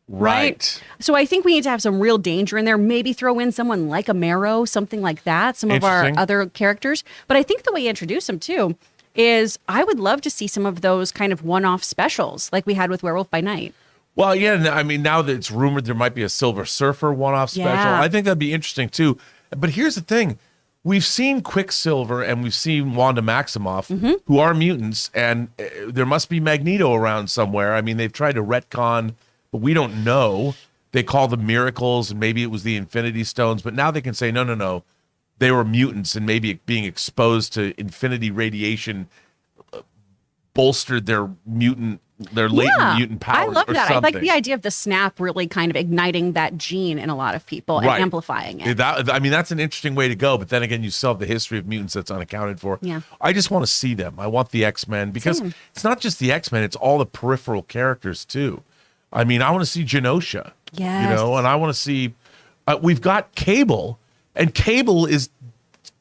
Right. So I think we need to have some real danger in there. Maybe throw in someone like a Marrow, something like that, some of our other characters. But I think the way you introduce them, too, is I would love to see some of those kind of one-off specials like we had with Werewolf by Night. Well, yeah, I mean, now that it's rumored there might be a Silver Surfer one-off special, I think that'd be interesting, too. But here's the thing. We've seen Quicksilver and we've seen Wanda Maximoff, who are mutants, and there must be Magneto around somewhere. I mean, they've tried to retcon, but we don't know. They call them miracles, and maybe it was the Infinity Stones, but now they can say, no. They were mutants, and maybe being exposed to infinity radiation bolstered their latent mutant powers. I love that. Something. I like the idea of the snap really kind of igniting that gene in a lot of people and amplifying it. That's an interesting way to go. But then again, you still have the history of mutants that's unaccounted for. Yeah. I just want to see them. I want the X-Men because it's not just the X-Men; it's all the peripheral characters too. I mean, I want to see Genosha. Yes. And I want to see. We've got Cable, and Cable is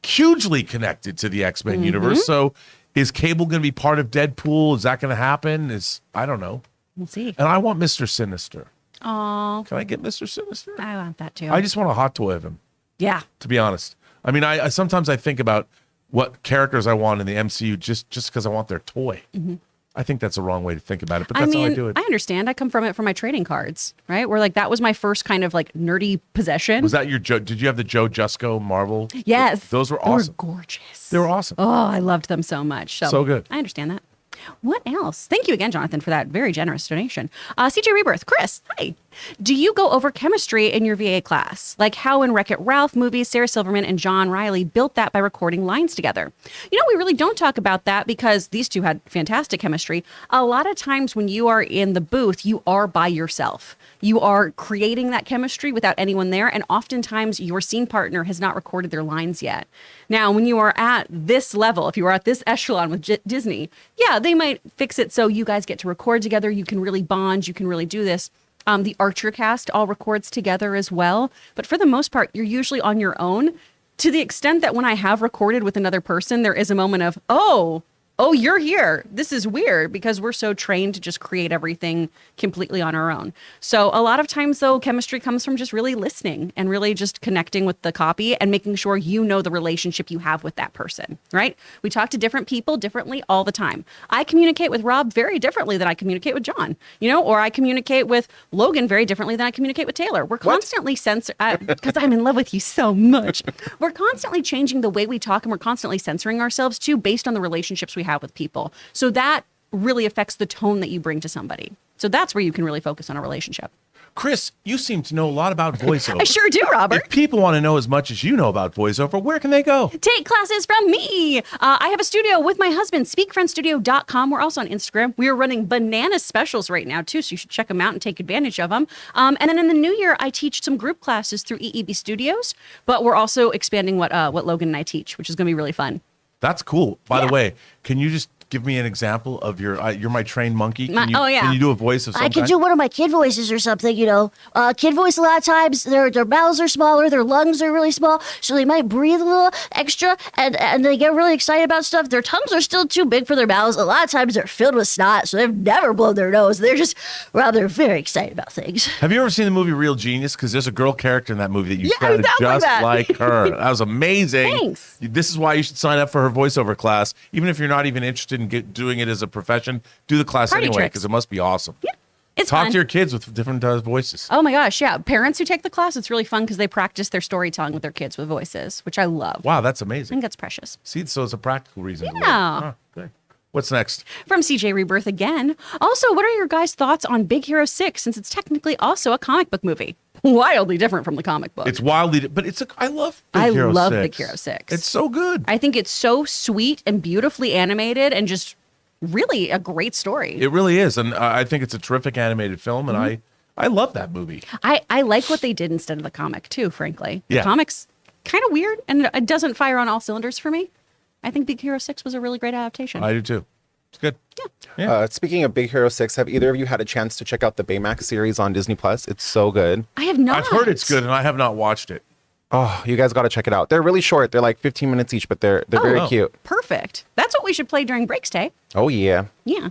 hugely connected to the X-Men universe. So. Is Cable going to be part of Deadpool? Is that going to happen? I don't know. We'll see. And I want Mr. Sinister. Oh. Can I get Mr. Sinister? I want that too. I just want a hot toy of him. Yeah. To be honest. I mean, I sometimes I think about what characters I want in the MCU just because I want their toy. I think that's a wrong way to think about it, but that's how I do it. I understand. I come from it from my trading cards, right? Where like that was my first kind of like nerdy possession. Was that your Joe? Did you have the Joe Jusko Marvel? Yes. Those were awesome. They were gorgeous. They were awesome. Oh, I loved them so much. So good. I understand that. What else? Thank you again, Jonathan, for that very generous donation. CJ Rebirth, Kris, hi. Do you go over chemistry in your VA class? Like how in Wreck-It Ralph movies, Sarah Silverman and John Riley built that by recording lines together. You know, we really don't talk about that because these two had fantastic chemistry. A lot of times when you are in the booth, you are by yourself. You are creating that chemistry without anyone there. And oftentimes your scene partner has not recorded their lines yet. Now, when you are at this level, if you are at this echelon with Disney, yeah, they might fix it so you guys get to record together. You can really bond. You can really do this. The Archer cast all records together as well. But for the most part, you're usually on your own, to the extent that when I have recorded with another person, there is a moment of, oh, you're here. This is weird, because we're so trained to just create everything completely on our own. So a lot of times, though, chemistry comes from just really listening and really just connecting with the copy and making sure you know the relationship you have with that person, right? We talk to different people differently all the time. I communicate with Rob very differently than I communicate with John, or I communicate with Logan very differently than I communicate with Taylor. We're constantly because I'm in love with you so much. We're constantly changing the way we talk, and we're constantly censoring ourselves too, based on the relationships we have with people. So that really affects the tone that you bring to somebody. So that's where you can really focus on a relationship. Kris, you seem to know a lot about voiceover. I sure do, Robert. If people want to know as much as you know about voiceover, where can they go? Take classes from me. I have a studio with my husband, speakfriendstudio.com. We're also on Instagram. We are running banana specials right now, too, so you should check them out and take advantage of them. And then in the new year, I teach some group classes through EEB Studios, but we're also expanding what Logan and I teach, which is going to be really fun. That's cool. By the way, can you just give me an example of you're my trained monkey? Can you do a voice of some I can kind? do one of my kid voices or something, Kid voice, a lot of times, their mouths are smaller, their lungs are really small, so they might breathe a little extra, and they get really excited about stuff. Their tongues are still too big for their mouths. A lot of times they're filled with snot, so they've never blown their nose. They're just rather very excited about things. Have you ever seen the movie Real Genius? Because there's a girl character in that movie that you sounded just like her. That was amazing. Thanks. This is why you should sign up for her voiceover class. Even if you're not even interested in doing it as a profession, do the class Party anyway, tricks. because it must be awesome. Yeah. It's Talk fun. to your kids with different voices. Oh my gosh, yeah. Parents who take the class, it's really fun because they practice their storytelling with their kids with voices, which I love. Wow, that's I amazing. think that's precious. See, so it's a practical reason. Yeah. Okay. What's next? From CJ Rebirth again. Also, what are your guys' thoughts on Big Hero 6, since it's technically also a comic book movie? Wildly different from the comic book. It's wildly, but I love Big Hero 6. I love Big Hero 6. It's so good. I think it's so sweet and beautifully animated and just really a great story. It really is. And I think it's a terrific animated film, and I love that movie. I like what they did instead of the comic, too, frankly. The Yeah. comic's kind of weird, and it doesn't fire on all cylinders for me. I think Big Hero 6 was a really great adaptation. I do, too. It's good. Speaking of Big Hero 6, have either of you had a chance to check out the Baymax series on Disney Plus? It's so good. I have not. I've heard it's good, and I have not watched it. Oh, you guys got to check it out. They're really short. They're like 15 minutes each, but they're very wow. cute. Perfect. That's what we should play during breaks day. Oh, yeah. Yeah.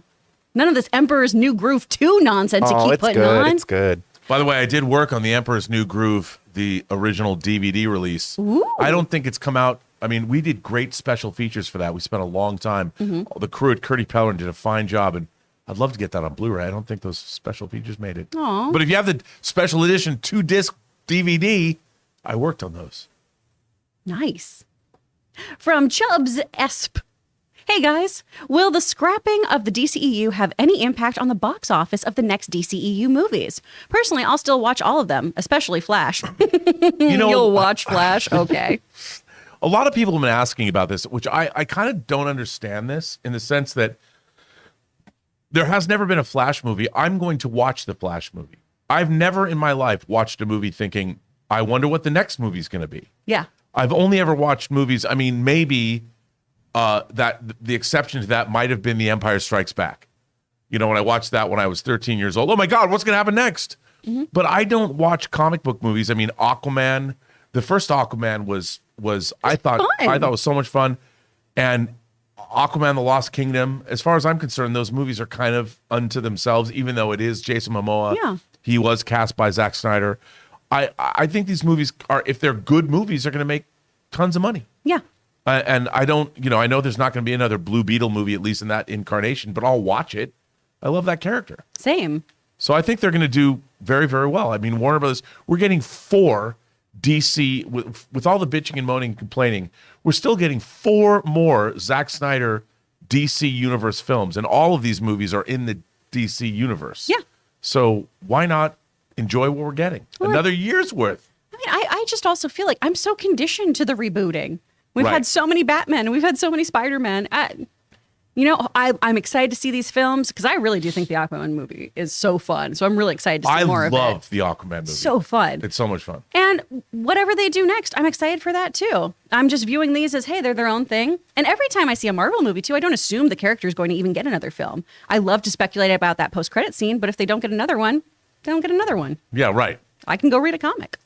None of this Emperor's New Groove 2 nonsense you keep it's putting good. on. It's good. By the way, I did work on The Emperor's New Groove, the original DVD release. Ooh. I don't think it's come out. I mean, we did great special features for that. We spent a long time. The crew at Curdy Pellerin did a fine job, and I'd love to get that on Blu-ray. I don't think those special features made it. Aw. But if you have the special edition 2-disc DVD, I worked on those. Nice. From Chubbs Esp. Hey guys, will the scrapping of the DCEU have any impact on the box office of the next DCEU movies? Personally, I'll still watch all of them, especially Flash. You'll watch Flash? Okay. A lot of people have been asking about this, which I kind of don't understand this, in the sense that there has never been a Flash movie. I'm going to watch the Flash movie. I've never in my life watched a movie thinking, I wonder what the next movie's going to be. Yeah. I've only ever watched movies. I mean, maybe that the exception to that might have been The Empire Strikes Back. When I watched that when I was 13 years old. Oh my God, what's going to happen next? But I don't watch comic book movies. I mean, Aquaman. The first Aquaman was I thought was so much fun, and Aquaman: The Lost Kingdom. As far as I'm concerned, those movies are kind of unto themselves. Even though it is Jason Momoa, Yeah. He was cast by Zack Snyder. I think these movies are, if they're good movies, they're going to make tons of money. Yeah. And I don't, I know there's not going to be another Blue Beetle movie, at least in that incarnation, but I'll watch it. I love that character. Same. So I think they're going to do very, very well. I mean, Warner Brothers, we're getting 4 DC, with all the bitching and moaning and complaining, we're still getting 4 more Zack Snyder DC Universe films. And all of these movies are in the DC Universe. Yeah. So why not enjoy what we're getting? Another year's worth. I mean, I just also feel like I'm so conditioned to the rebooting. We've Right. had so many Batman, and we've had so many Spider-Man. I'm excited to see these films because I really do think the Aquaman movie is so fun. So I'm really excited to see more of it. I love the Aquaman movie. So fun. It's so much fun. And whatever they do next, I'm excited for that too. I'm just viewing these as, hey, they're their own thing. And every time I see a Marvel movie too, I don't assume the character is going to even get another film. I love to speculate about that post-credit scene, but if they don't get another one, they don't get another one. Yeah, right. I can go read a comic.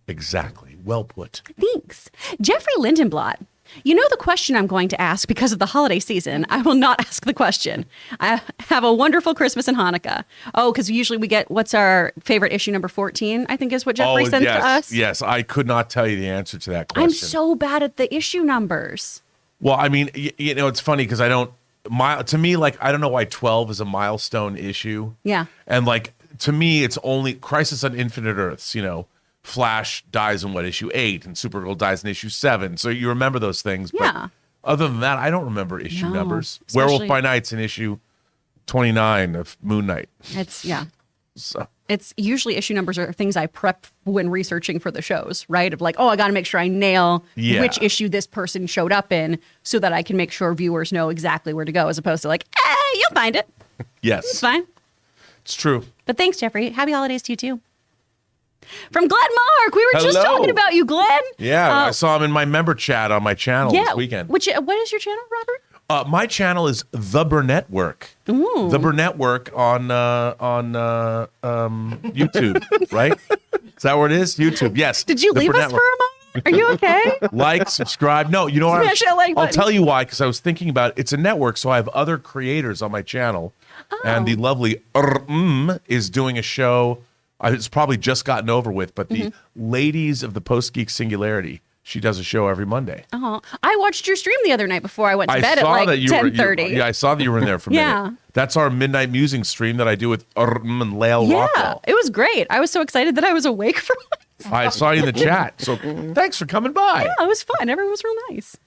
Exactly. Well put. Thanks. Jeffrey Lindenblot. You know the question I'm going to ask because of the holiday season. I will not ask the question. I have a wonderful Christmas and Hanukkah. Oh, because usually we get, what's our favorite issue, number 14, I think is what Jeffrey sent to us. Yes, I could not tell you the answer to that question. I'm so bad at the issue numbers. Well, I mean, it's funny because to me, like, I don't know why 12 is a milestone issue. Yeah. And like, to me, it's only Crisis on Infinite Earths, Flash dies in issue 8 and Supergirl dies in issue 7. So you remember those things. Yeah. But other than that, I don't remember issue numbers. Especially- Werewolf by Night's in issue 29 of Moon Knight. So It's usually issue numbers are things I prep when researching for the shows, right? Of like, oh, I got to make sure I nail which issue this person showed up in so that I can make sure viewers know exactly where to go, as opposed to like, you'll find it. yes, It's fine. it's true. But thanks, Jeffrey. Happy holidays to you too. From Glenn Mark, we were just Hello. talking about you, Glenn. Yeah, I saw him in my member chat on my channel this weekend. What is your channel, Robert? My channel is The Burnett Work. Ooh. The Burnett Work on YouTube, right? Is that where it is? YouTube, yes. Did you The leave Burnett us for Work. a moment? Are you okay? Like, subscribe. No, you know what? Smash that like I'll button. tell you why, because I was thinking about it. It's a network, so I have other creators on my channel. And the lovely is doing a show. It's probably just gotten over with, but the ladies of the Post Geek Singularity, she does a show every Monday. Oh, I watched your stream the other night before I went to bed at saw like that you 10:30. Yeah, I saw that you were in there for a Yeah. minute. That's our midnight musing stream that I do with and Lael Yeah, Rockwell. it was great. I was so excited that I was awake for once. I saw you in the chat, so thanks for coming by. Yeah, it was fun. Everyone was real nice.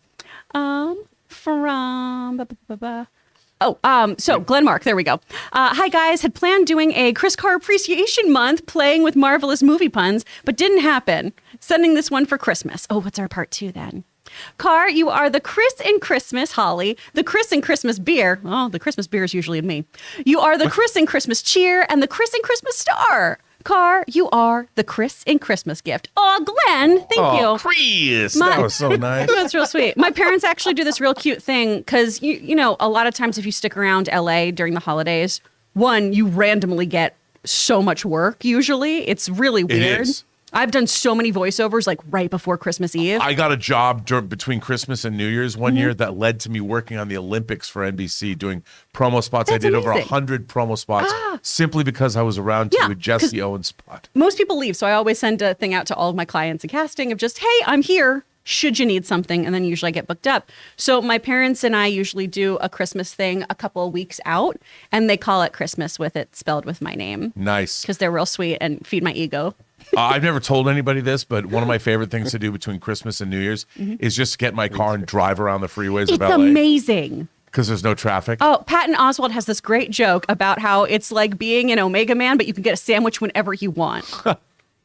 So Glenn Mark, there we go. Hi guys, had planned doing a Kris Carr Appreciation Month playing with marvelous movie puns, but didn't happen. Sending this one for Christmas. Oh, what's our part 2 then? Carr, you are the Kris in Christmas Holly, the Kris in Christmas beer. Oh, the Christmas beer is usually me. You are the Kris in Christmas cheer and the Kris in Christmas star. Carr, you are the Kris in Christmas gift. Oh, Glenn, thank you. Chris, that was so nice. That's real sweet. My parents actually do this real cute thing because, you know, a lot of times if you stick around LA during the holidays, one, you randomly get so much work usually. It's really weird. is. I've done so many voiceovers like right before Christmas Eve. I got a job between Christmas and New Year's one year that led to me working on the Olympics for NBC, doing promo spots. That's I did over amazing. 100 promo spots simply because I was around to Yeah, a Jesse Owens spot. Most people leave, so I always send a thing out to all of my clients in casting of just, hey, I'm here. Should you need something? And then usually I get booked up. So my parents and I usually do a Christmas thing a couple of weeks out, and they call it Christmas with it spelled with my name Nice. because they're real sweet and feed my ego. I've never told anybody this, but one of my favorite things to do between Christmas and New Year's is just to get in my car and drive around the freeways It's of LA amazing. because there's no traffic. Oh, Patton Oswalt has this great joke about how it's like being an Omega Man, but you can get a sandwich whenever you want.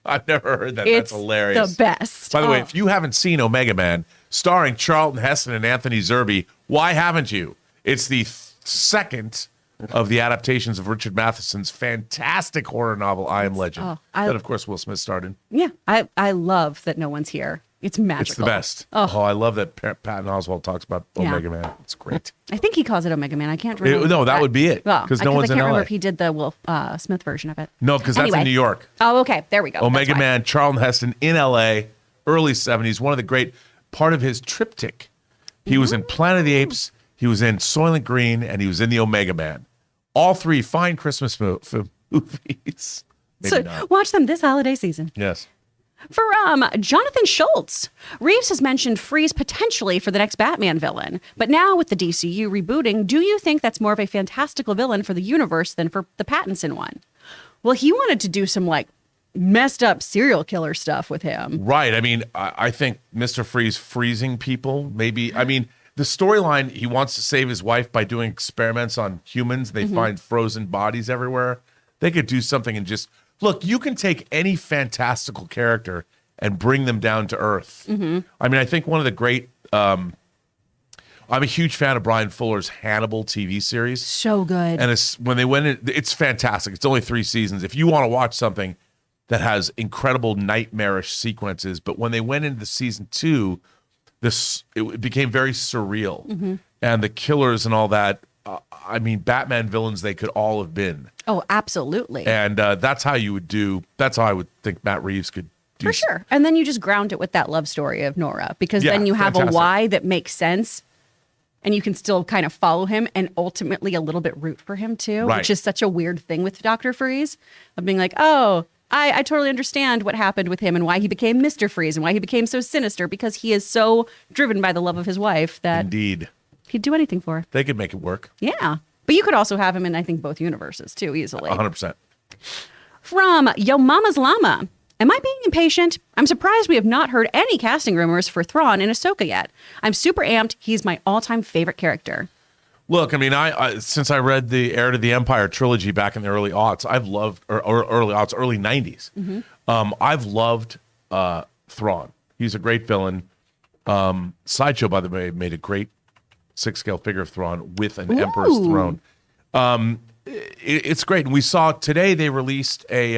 I've never heard that. It's That's hilarious. the best. By the way, Oh. if you haven't seen Omega Man, starring Charlton Heston and Anthony Zerbe, why haven't you? It's the second of the adaptations of Richard Matheson's fantastic horror novel, I Am Legend. That, of course, Will Smith starred in. Yeah, I love that no one's here. It's magical. It's the best. Oh. I love that Patton Oswalt talks about Yeah. Omega Man. It's great. I think he calls it Omega Man. I can't remember. No, that would be it, Well, 'cause no one's I in can't remember LA. if he did the Will Smith version of it. No, because that's Anyway. in New York. Oh, okay. There we go. Omega That's why. Man, Charlton Heston in LA, early 70s, one of the great, part of his triptych. He was in Planet of the Apes, he was in Soylent Green, and he was in the Omega Man. All three fine Christmas movies. Maybe So not. watch them this holiday season. Yes. From Jonathan Schultz, Reeves has mentioned Freeze potentially for the next Batman villain. But now with the DCU rebooting, do you think that's more of a fantastical villain for the universe than for the Pattinson one? Well, he wanted to do some like messed up serial killer stuff with him. Right. I mean, I think Mr. Freeze freezing people, maybe. I mean, the storyline, he wants to save his wife by doing experiments on humans. They find frozen bodies everywhere. They could do something and just, look, you can take any fantastical character and bring them down to earth. I mean, I think one of the great, I'm a huge fan of Brian Fuller's Hannibal TV series. So good. And when they went in, it's fantastic. It's only 3 seasons. If you want to watch something that has incredible nightmarish sequences, but when they went into season 2, it became very surreal. And the killers and all that, I mean, Batman villains they could all have been. Oh, absolutely. And that's how I would think Matt Reeves could do. For sure. And then you just ground it with that love story of Nora, because then you have a why that makes sense. And you can still kind of follow him and ultimately a little bit root for him too, which is such a weird thing with Dr. Freeze of being like, oh, I totally understand what happened with him and why he became Mr. Freeze and why he became so sinister, because he is so driven by the love of his wife that Indeed. He'd do anything for her. They could make it work. Yeah. But you could also have him in, I think, both universes too, easily. 100%. From Yo Mama's Llama. Am I being impatient? I'm surprised we have not heard any casting rumors for Thrawn in Ahsoka yet. I'm super amped. He's my all-time favorite character. Look, I mean, I since I read the Heir to the Empire trilogy back in the early aughts, I've loved, or early 90s. I've loved Thrawn. He's a great villain. Sideshow, by the way, made a great 6-scale figure of Thrawn with an Emperor's throne. It's great. And we saw today they released a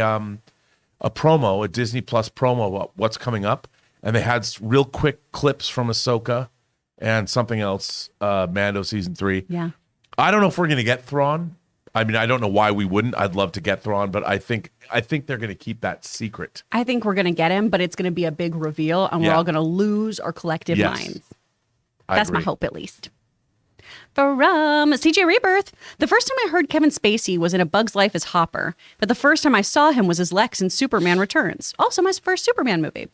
promo, a Disney Plus promo about what's coming up. And they had real quick clips from Ahsoka and something else, Mando season 3. Yeah. I don't know if we're going to get Thrawn. I mean, I don't know why we wouldn't. I'd love to get Thrawn, but I think they're going to keep that secret. I think we're going to get him, but it's going to be a big reveal, and we're all going to lose our collective minds. That's my hope, at least. From CJ Rebirth. The first time I heard Kevin Spacey was in A Bug's Life as Hopper, but the first time I saw him was as Lex in Superman Returns. Also my first Superman movie.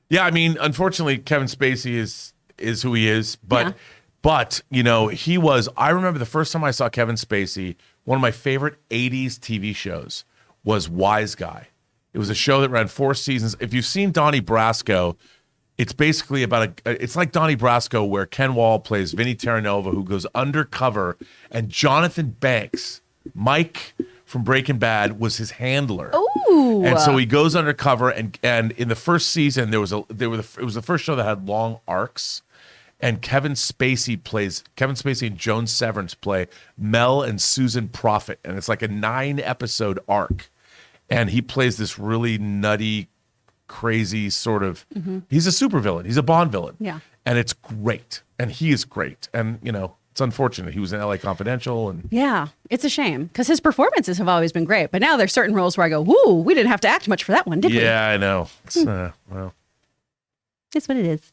Yeah, I mean, unfortunately, Kevin Spacey is who he is, but you know, I remember the first time I saw Kevin Spacey, one of my favorite 80s TV shows was Wise Guy. It was a show that ran 4 seasons. If you've seen Donnie Brasco, it's basically about it's like Donnie Brasco, where Ken Wall plays Vinny Terranova, who goes undercover, and Jonathan Banks, Mike from Breaking Bad, was his handler. Ooh. And so he goes undercover, and in the first season, it was the first show that had long arcs, and Kevin Spacey and Joan Severance play Mel and Susan Prophet, and it's like a 9-episode arc, and he plays this really nutty, crazy sort of, he's a supervillain. He's a Bond villain. Yeah. And it's great. And he is great. And, you know, it's unfortunate. He was in LA Confidential. And yeah, it's a shame because his performances have always been great. But now there's certain roles where I go, woo, we didn't have to act much for that one, did we? Yeah, I know. It's, well. It's what it is.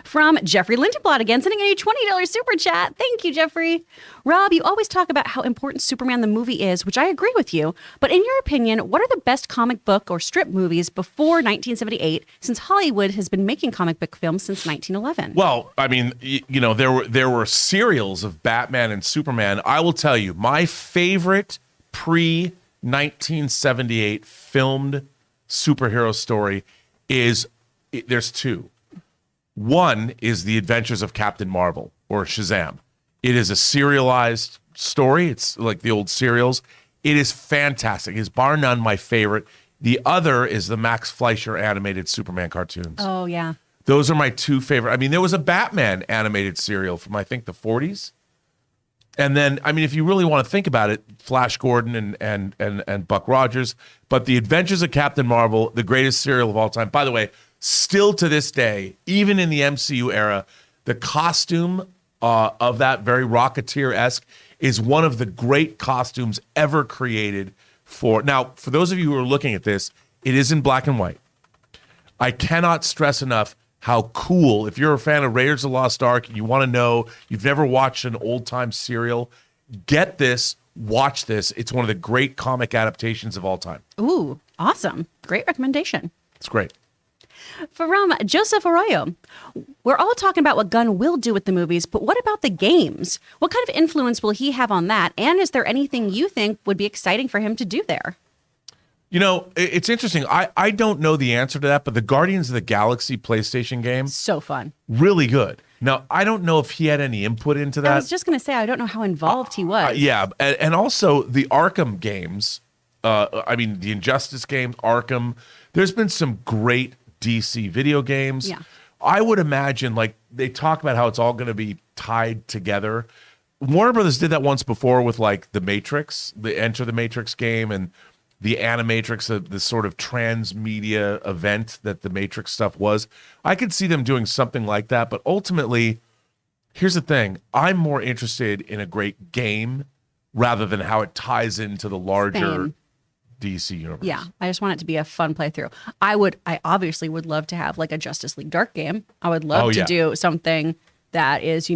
From Jeffrey Lindenblad again, sending a $20 super chat. Thank you, Jeffrey. Rob, you always talk about how important Superman the movie is, which I agree with you. But in your opinion, what are the best comic book or strip movies before 1978, since Hollywood has been making comic book films since 1911? Well, I mean, you know, there were serials of Batman and Superman. I will tell you, my favorite pre-1978 filmed superhero story there's 2. One is The Adventures of Captain Marvel, or Shazam. It is a serialized story. It's like the old serials. It is fantastic. It's bar none my favorite. The other is the Max Fleischer animated Superman cartoons. Oh, yeah. Those are my 2 favorite. I mean, there was a Batman animated serial from, I think, the 40s. And then, I mean, if you really want to think about it, Flash Gordon and Buck Rogers. But The Adventures of Captain Marvel, the greatest serial of all time. By the way, still to this day, even in the MCU era, the costume of that very Rocketeer-esque is one of the great costumes ever created for... Now, for those of you who are looking at this, it is in black and white. I cannot stress enough how cool, if you're a fan of Raiders of the Lost Ark and you want to know, you've never watched an old-time serial, get this, watch this. It's one of the great comic adaptations of all time. Ooh, awesome. Great recommendation. It's great. From Joseph Arroyo, we're all talking about what Gunn will do with the movies, but what about the games? What kind of influence will he have on that? And is there anything you think would be exciting for him to do there? You know, it's interesting. I don't know the answer to that, but the Guardians of the Galaxy PlayStation game, So fun. really good. Now, I don't know if he had any input into that. I was just going to say, I don't know how involved he was. Yeah, and also the Arkham games. The Injustice games, Arkham. There's been some great DC video games. Yeah. I would imagine, like, they talk about how it's all going to be tied together. Warner Brothers did that once before with, like, the Matrix, the Enter the Matrix game, and the Animatrix, the sort of transmedia event that the Matrix stuff was. I could see them doing something like that, but ultimately, here's the thing. I'm more interested in a great game rather than how it ties into the larger Same. DC universe. Yeah, I just want it to be a fun playthrough. I obviously would love to have like a Justice League Dark game. I would love to do something that is,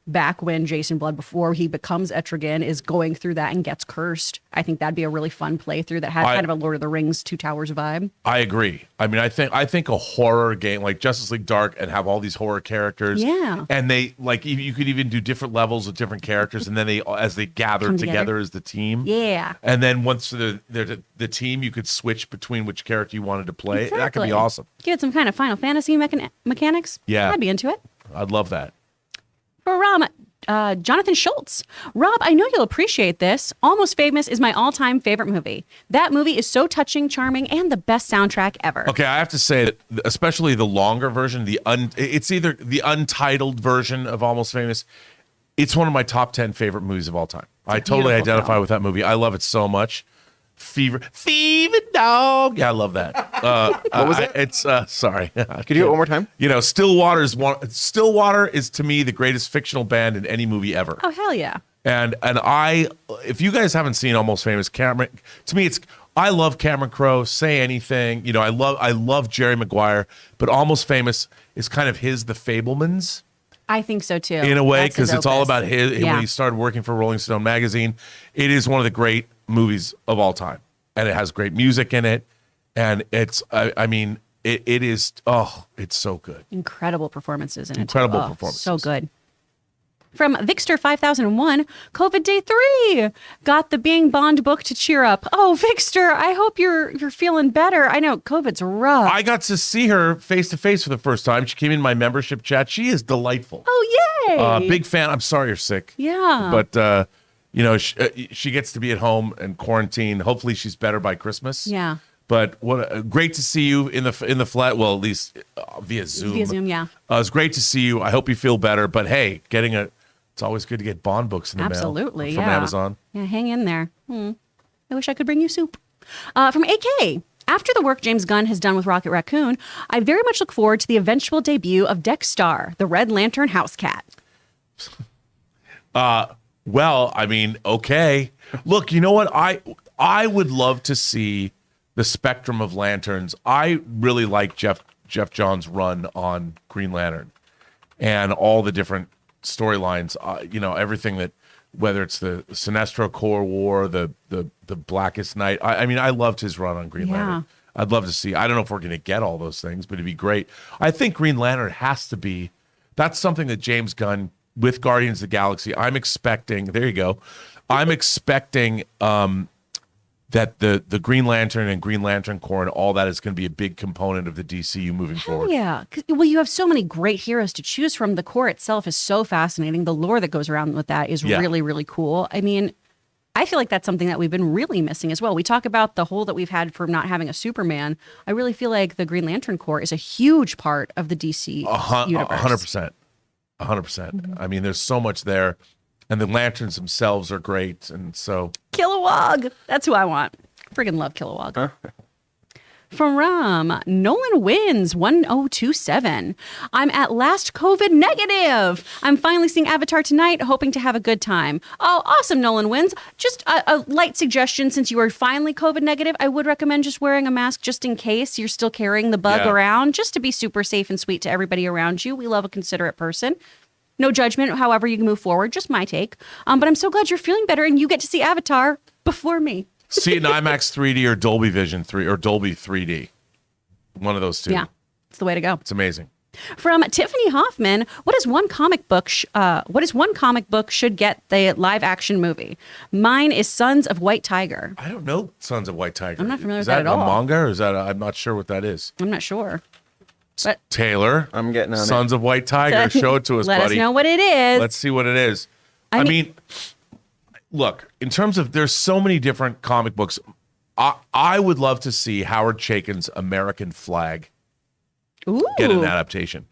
back when Jason Blood, before he becomes Etrigan, is going through that and gets cursed. I think that'd be a really fun playthrough that has kind of a Lord of the Rings, Two Towers vibe. I agree. I mean, I think a horror game like Justice League Dark and have all these horror characters. Yeah. And they you could even do different levels with different characters, and then as they gather Come together as the team. Yeah. And then once they're the team, you could switch between which character you wanted to play. Exactly. That could be awesome. Give it some kind of Final Fantasy mechanics. Yeah. I'd be into it. I'd love that. From Jonathan Schultz. Rob, I know you'll appreciate this. Almost Famous is my all-time favorite movie. That movie is so touching, charming, and the best soundtrack ever. Okay, I have to say that especially the longer version, it's either the untitled version of Almost Famous. It's one of my top 10 favorite movies of all time. I totally identify with that movie. I love it so much. Fever Dog. Yeah, I love that. What was it? It's sorry. Could you do it one more time? Stillwater is to me the greatest fictional band in any movie ever. Oh, hell yeah. And if you guys haven't seen Almost Famous, Cameron, to me I love Cameron Crowe. Say Anything. I love Jerry Maguire, but Almost Famous is kind of The Fabelmans. I think so too. In a way, That's the because it's all dopest. about when he started working for Rolling Stone magazine. It is one of the great movies of all time, and it has great music in it, and it's it is it's so good. Incredible performances in it. Incredible too. performances. So good. From Vixter 5001, COVID Day 3. Got the Being Bond book to cheer up. Oh, Vixter, I hope you're feeling better. I know COVID's rough. I got to see her face to face for the first time. She came in my membership chat. She is delightful. Oh, yay. Big fan. I'm sorry you're sick. Yeah. But she gets to be at home and quarantine. Hopefully she's better by Christmas. Yeah. But great to see you in the flat. Well, at least via Zoom. Via Zoom, yeah. It's great to see you. I hope you feel better. But hey, it's always good to get Bond books in the Absolutely, mail from yeah. Amazon. Yeah, hang in there. I wish I could bring you soup. From AK. After the work James Gunn has done with Rocket Raccoon, I very much look forward to the eventual debut of Dexstar, the Red Lantern house cat. Well, okay. Look, you know what? I would love to see the spectrum of lanterns. I really like Jeff Johns' run on Green Lantern and all the different storylines. Everything that, whether it's the Sinestro Corps War, the Blackest Night. I loved his run on Green Lantern. I'd love to see. I don't know if we're going to get all those things, but it'd be great. I think Green Lantern has to be. That's something that James Gunn with Guardians of the Galaxy. I'm expecting. There you go. I'm expecting that the Green Lantern and Green Lantern Corps and all that is going to be a big component of the DCU moving forward. Yeah. Well, you have so many great heroes to choose from. The Corps itself is so fascinating. The lore that goes around with that is really, really cool. I feel like that's something that we've been really missing as well. We talk about the hole that we've had from not having a Superman. I really feel like the Green Lantern Corps is a huge part of the DC universe. 100%. 100%. There's so much there. And the lanterns themselves are great. And so. Kilowog. That's who I want. Friggin' love Kilowog. From Nolan Wins 1027. I'm at last COVID negative. I'm finally seeing Avatar tonight, hoping to have a good time. Oh, awesome, Nolan Wins. Just a light suggestion, since you are finally COVID negative, I would recommend just wearing a mask just in case you're still carrying the bug around, just to be super safe and sweet to everybody around you. We love a considerate person. No judgment, however you can move forward, just my take. But I'm so glad you're feeling better and you get to see Avatar before me. See it in IMAX 3D or Dolby Vision 3 or Dolby 3D. One of those two. Yeah. It's the way to go. It's amazing. From Tiffany Hoffman, what is one comic book should get the live action movie? Mine is Sons of White Tiger. I don't know Sons of White Tiger. I'm not familiar is with that at all. Is that a manga or is that I'm not sure what that is. I'm not sure. But Taylor, I'm getting on Sons of White Tiger. Show it to us, let buddy. us know what it is. Let's see what it is. I mean, look, in terms of there's so many different comic books. I would love to see Howard Chaykin's American Flag get an adaptation.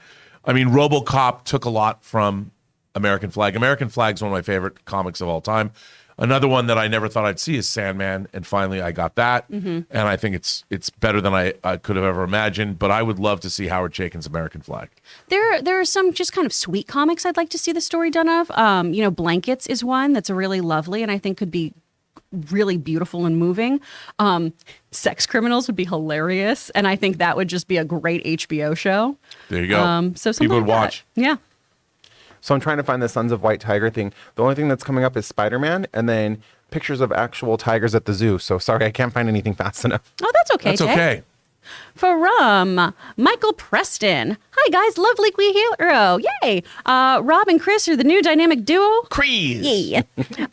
I mean, RoboCop took a lot from American Flag. American Flag's one of my favorite comics of all time. Another one that I never thought I'd see is Sandman, and finally I got that. And I think it's better than I could have ever imagined, but I would love to see Howard Chaykin's American Flag. There are some just kind of sweet comics I'd like to see the story done of. Blankets is one that's really lovely and I think could be really beautiful and moving. Sex Criminals would be hilarious, and I think that would just be a great HBO show. There you go. So people would watch. Yeah. So I'm trying to find the Sons of White Tiger thing. The only thing that's coming up is Spider-Man, and then pictures of actual tigers at the zoo. So sorry, I can't find anything fast enough. Oh, that's okay. That's Jay. okay. From Michael Preston. Hi, guys. Lovely We Hero. Yay. Rob and Kris are the new dynamic duo. Kris. Yeah.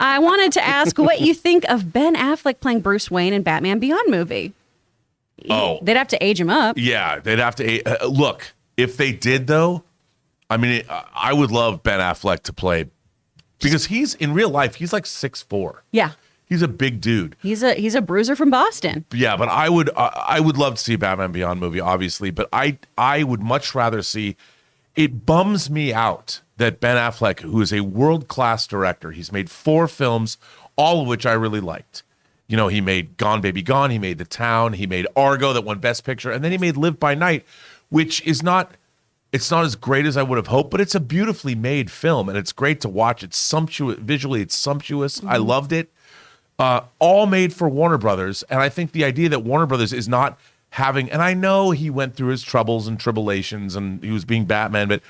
I wanted to ask what you think of Ben Affleck playing Bruce Wayne in Batman Beyond movie. Oh. They'd have to age him up. Yeah, they'd have to. Look, if they did, though, I mean, I would love Ben Affleck to play, because he's, in real life, he's like 6'4". Yeah. He's a big dude. He's a bruiser from Boston. Yeah, but I would love to see a Batman Beyond movie, obviously, but I would much rather see. It bums me out that Ben Affleck, who is a world-class director, he's made 4 films, all of which I really liked. You know, he made Gone Baby Gone, he made The Town, he made Argo that won Best Picture, and then he made Live by Night, which is not. It's not as great as I would have hoped, but it's a beautifully made film, and it's great to watch. It's sumptuous. Visually, it's sumptuous. I loved it. All made for Warner Brothers, and I think the idea that Warner Brothers is not having, and I know he went through his troubles and tribulations, and he was being Batman, but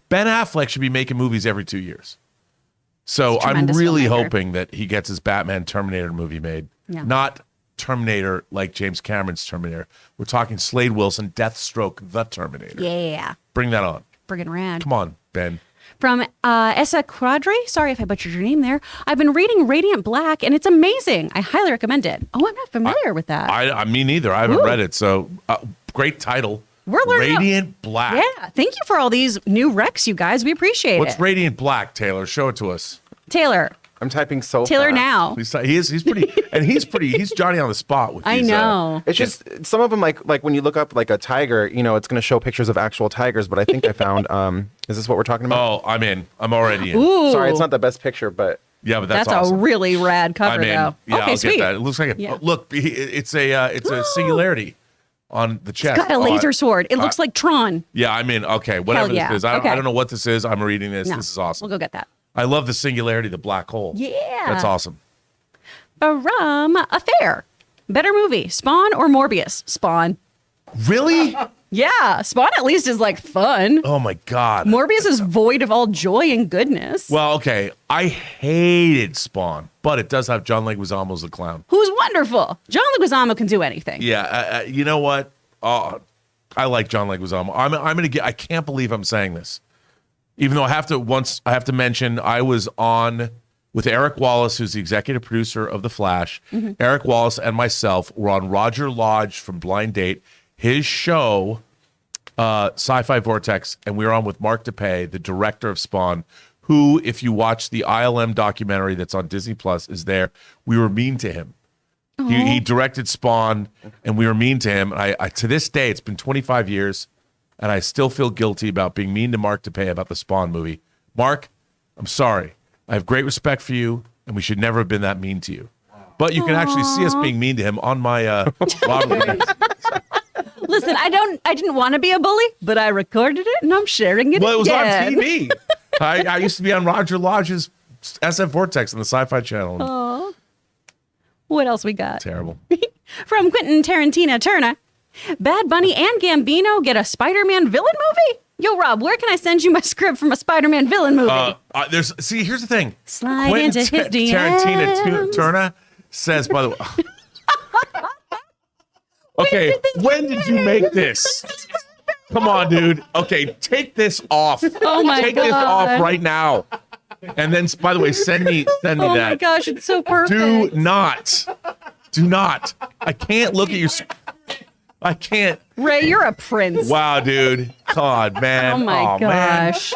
Ben Affleck should be making movies every 2 years. So I'm really hoping that he gets his Batman Terminator movie made. Yeah. Not Terminator like James Cameron's Terminator. We're talking Slade Wilson, Deathstroke, the Terminator. Yeah. Bring that on. Friggin' rad. Come on, Ben. From Essa Quadri, sorry if I butchered your name there. I've been reading Radiant Black, and it's amazing. I highly recommend it. Oh, I'm not familiar with that. I me neither. I haven't read it. So great title. We're learning. Radiant Black. Yeah. Thank you for all these new recs, you guys. We appreciate it. What's Radiant Black, Taylor? Show it to us. Taylor. I'm typing so Taylor fast. now. He's pretty, and he's Johnny on the spot with these. I know. It's just some of them, like when you look up like a tiger, you know, it's going to show pictures of actual tigers. But I think I found. Is this what we're talking about? Oh, I'm in. I'm already in. Ooh. Sorry, it's not the best picture, but yeah, but that's awesome. A really rad cover, I'm in. though. Yeah, okay, I'll sweet. get that. It looks like look. It's a singularity on the chest. It's got a laser sword. It looks like Tron. Yeah, I'm in. Okay, whatever this is. I don't know what this is. I'm reading this. No, this is awesome. We'll go get that. I love the singularity, the black hole. Yeah. That's awesome. From Affair. Better movie, Spawn or Morbius? Spawn. Really? Yeah, Spawn at least is like fun. Oh my God. Morbius is void of all joy and goodness. Well, okay. I hated Spawn, but it does have John Leguizamo as the clown. Who's wonderful. John Leguizamo can do anything. Yeah. You know what? I like John Leguizamo. I'm gonna get. I can't believe I'm saying this. Even though I have to mention I was on with Eric Wallace, who's the executive producer of The Flash. Mm-hmm. Eric Wallace and myself were on Roger Lodge from Blind Date, his show, Sci-Fi Vortex, and we were on with Mark DePay, the director of Spawn, who, if you watch the ILM documentary that's on Disney Plus, is there. We were mean to him. He directed Spawn, and we were mean to him. I to this day, it's been 25 years, and I still feel guilty about being mean to Mark DePay about the Spawn movie. Mark, I'm sorry. I have great respect for you, and we should never have been that mean to you. But you can actually see us being mean to him on my Robert. Listen, I didn't want to be a bully, but I recorded it and I'm sharing it. Well, it was again. on TV. I used to be on Roger Lodge's SF Vortex on the Sci-Fi Channel. Aww. What else we got? Terrible. From Quentin Tarantino Turner. Bad Bunny and Gambino get a Spider-Man villain movie? Yo, Rob, where can I send you my script from a Spider-Man villain movie? Here's the thing. Slide Quentin into his DMs. Tarantino Turner says, by the way. Okay, when did you make this? Come on, dude. Okay, take this off. Oh my take God. this off right now. And then, by the way, send me that. Oh my gosh, it's so perfect. Do not. I can't look at your. I can't. Ray, you're a prince. Wow, dude. God, man. Oh my gosh.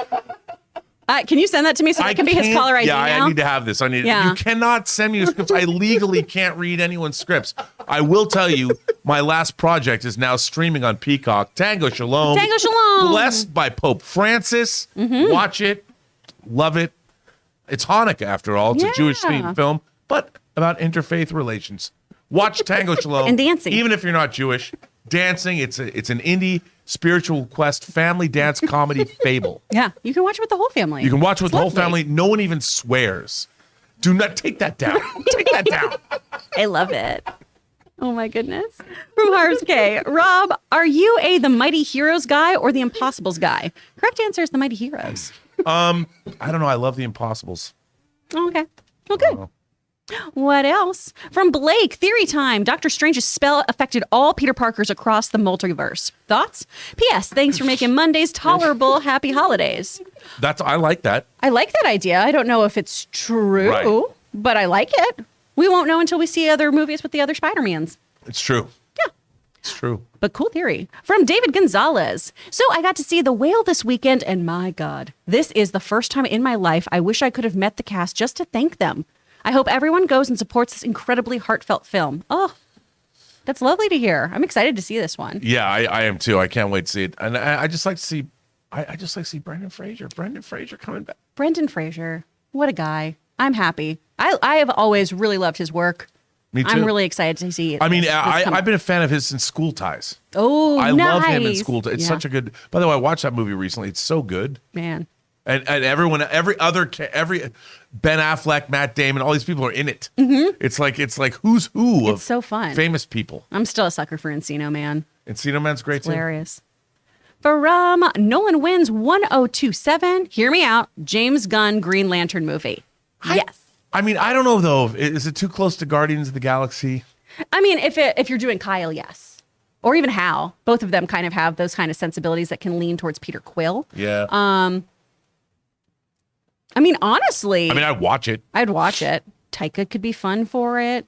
Can you send that to me so that can be his caller ID now? Yeah, I need to have this. You cannot send me your scripts. I legally can't read anyone's scripts. I will tell you, my last project is now streaming on Peacock. Tango Shalom. Tango Shalom. Blessed by Pope Francis. Watch it. Love it. It's Hanukkah, after all. It's a Jewish themed film, but about interfaith relations. Watch Tango Shalom. And dancing. Even if you're not Jewish. Dancing. It's an indie spiritual quest family dance comedy fable. Yeah, you can watch it with the whole family. You can watch it with the whole lovely. family. No one even swears. Do not take that down. Take that down. I love it. Oh my goodness. From Harv's K. Rob, are you the Mighty Heroes guy or the Impossibles guy? Correct answer is the Mighty Heroes. I don't know. I love the Impossibles. Oh, okay. Well, good. What else? From Blake, Theory Time. Doctor Strange's spell affected all Peter Parkers across the multiverse. Thoughts? P.S. Thanks for making Mondays tolerable. Happy holidays. I like that. I like that idea. I don't know if it's true, but I like it. We won't know until we see other movies with the other Spider-Mans. It's true. Yeah. It's true. But cool theory. From David Gonzalez. So I got to see The Whale this weekend, and my God, this is the first time in my life I wish I could have met the cast just to thank them. I hope everyone goes and supports this incredibly heartfelt film. Oh, that's lovely to hear. I'm excited to see this one. Yeah, I am too. I can't wait to see it. And I just like to see, I just like to see Brendan Fraser. Brendan Fraser coming back. Brendan Fraser, what a guy. I'm happy. I have always really loved his work. Me too. I'm really excited to see it. I mean, I've been a fan of his in School Ties. Oh, I nice. love him in School Ties. It's such a good. By the way, I watched that movie recently. It's so good. Man. And everyone, every Ben Affleck, Matt Damon, all these people are in it. Mm-hmm. It's like who's who of It's so fun. famous people. I'm still a sucker for Encino Man. Encino Man's great too. Hilarious. From Nolan Wins 1027, hear me out. James Gunn Green Lantern movie. Yes. I mean, I don't know though. Is it too close to Guardians of the Galaxy? I mean, if you're doing Kyle, yes. Or even Hal. Both of them kind of have those kind of sensibilities that can lean towards Peter Quill. Yeah. I mean, honestly. I'd watch it. I'd watch it. Taika could be fun for it.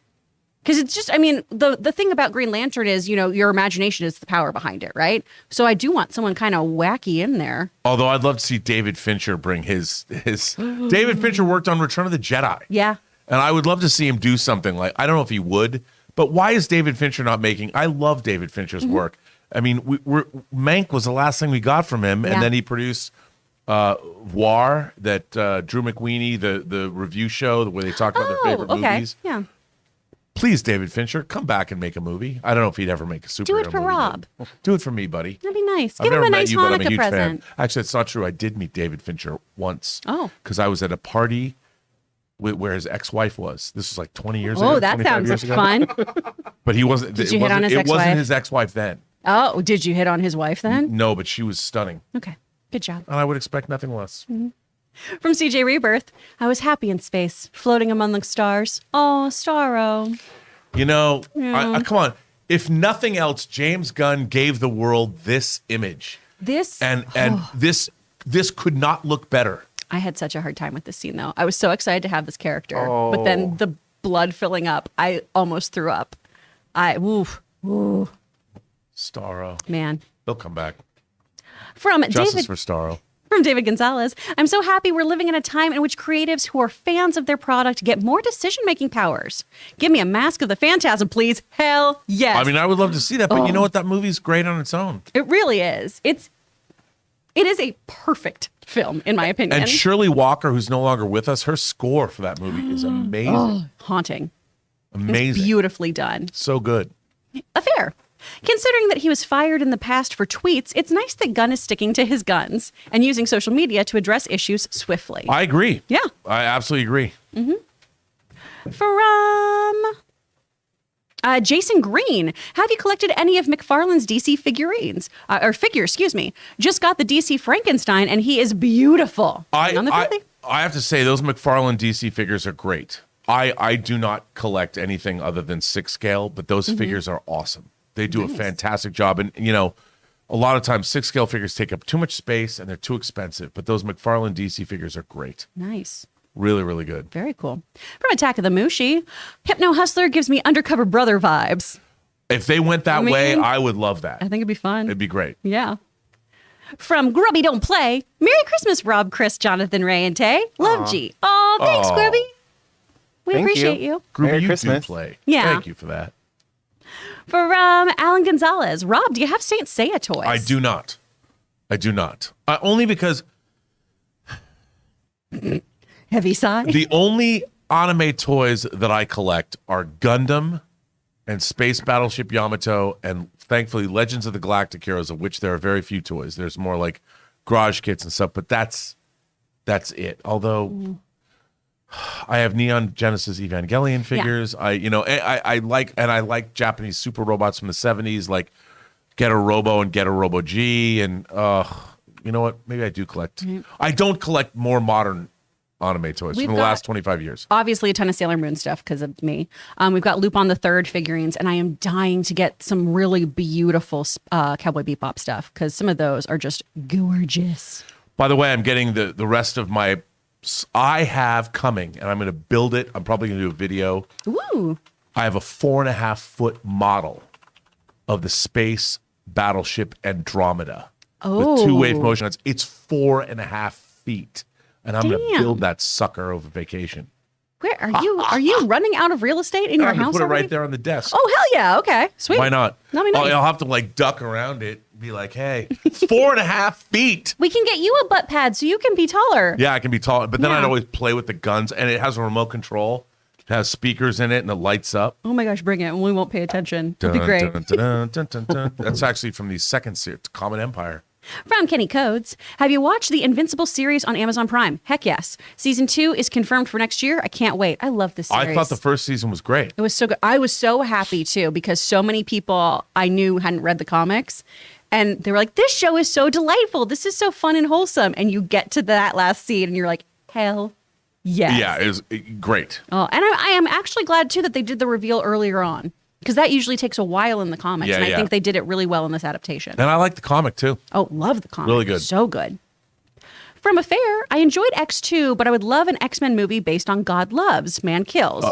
Because it's just, I mean, the thing about Green Lantern is, your imagination is the power behind it, right? So I do want someone kind of wacky in there. Although I'd love to see David Fincher bring his David Fincher worked on Return of the Jedi. Yeah. And I would love to see him do something like, I don't know if he would, but why is David Fincher not making, I love David Fincher's work. I mean, Mank was the last thing we got from him. Yeah. And then he produced War, that Drew McWeeny, the review show where they talk about their favorite movies. Yeah. Please, David Fincher, come back and make a movie. I don't know if he'd ever make a superhero Do it for movie, Rob. but do it for me, buddy. That'd be nice. I've Give him never a met nice you, but I'm a Hanukkah huge present. fan. Actually, it's not true. I did meet David Fincher once. Oh. Because I was at a party where his ex-wife was. This was like 20 years ago. Oh, that 25 sounds years ago. fun. But he wasn't. Did you hit on his It ex-wife? wasn't his ex-wife then. Oh, did you hit on his wife then? No, but she was stunning. Okay. Good job. And I would expect nothing less. From CJ Rebirth, I was happy in space, floating among the stars. Oh, Starro. Come on. If nothing else, James Gunn gave the world this image. This And this could not look better. I had such a hard time with this scene, though. I was so excited to have this character, but then the blood filling up, I almost threw up. Starro. Man. He'll come back. From Justice for Starro. From David Gonzalez, I'm so happy we're living in a time in which creatives who are fans of their product get more decision-making powers. Give me a Mask of the Phantasm, please. Hell yes. I mean, I would love to see that, but you know what? That movie's great on its own. It really is. It is a perfect film, in my opinion. And Shirley Walker, who's no longer with us, her score for that movie is amazing. Haunting. Amazing. It's beautifully done. So good. Affair. Considering that he was fired in the past for tweets, it's nice that Gunn is sticking to his guns and using social media to address issues swiftly. I agree. Yeah. I absolutely agree. From Jason Green, have you collected any of McFarlane's DC figurines? Excuse me. Just got the DC Frankenstein, and he is beautiful. I On the Philly. have to say, those McFarlane DC figures are great. I do not collect anything other than 6 scale, but those figures are awesome. They do a fantastic job. And, a lot of times 6-scale figures take up too much space and they're too expensive. But those McFarlane DC figures are great. Nice. Really, really good. Very cool. From Attack of the Mushi, Hypno-Hustler gives me Undercover Brother vibes. If they went that way, I would love that. I think it'd be fun. It'd be great. Yeah. From Grubby Don't Play, Merry Christmas, Rob, Kris, Jonathan, Ray, and Tay. Love G. Oh, thanks, Grubby. We appreciate you. Groovy, Merry you Christmas. do play. Yeah. Thank you for that. From Alan Gonzalez, Rob, do you have Saint Seiya toys? I do not. Only because Heavy sigh. the only anime toys that I collect are Gundam and Space Battleship Yamato, and thankfully Legends of the Galactic Heroes, of which there are very few toys. There's more like garage kits and stuff, but that's it. Although I have Neon Genesis Evangelion figures. I like Japanese super robots from the 70s, like Getter Robo and Getter Robo G, and you know what? Maybe I do collect. I don't collect more modern anime toys from the last 25 years. Obviously a ton of Sailor Moon stuff because of me. We've got Lupin the Third figurines, and I am dying to get some really beautiful Cowboy Bebop stuff because some of those are just gorgeous. By the way, I'm getting the rest of my I have coming, and I'm going to build it. I'm probably going to do a video. Ooh. I have a 4.5-foot model of the space battleship Andromeda with 2-wave motion. It's 4.5 feet, and I'm going to build that sucker over vacation. Where are you? Are you running out of real estate in your I'm gonna house? put it already? right there on the desk. Oh hell yeah! Okay, sweet. Why not? That'd be nice. I'll have to like duck around it. Be like, hey, it's 4.5 feet. We can get you a butt pad so you can be taller. Yeah, I can be taller, but then Yeah. I'd always play with the guns, and it has a remote control. It has speakers in it, and it lights up. Oh my gosh, bring it. We won't pay attention. It'd be Dun, great. dun, dun, dun, dun, dun. That's actually from the second series, Common Empire. From Kenny Codes, have you watched the Invincible series on Amazon Prime? Heck yes. Season 2 is confirmed for next year. I can't wait. I love this series. I thought the first season was great. It was so good. I was so happy too because so many people I knew hadn't read the comics. And they were like, this show is so delightful. This is so fun and wholesome. And you get to that last scene and you're like, hell yes. Yeah, it was great. Oh, and I am actually glad too that they did the reveal earlier on because that usually takes a while in the comics. Yeah, and I yeah. think they did it really well in this adaptation. And I like the comic too. Oh, love the comic. Really good. So good. From Affair, I enjoyed X2, but I would love an X-Men movie based on God Loves, Man Kills.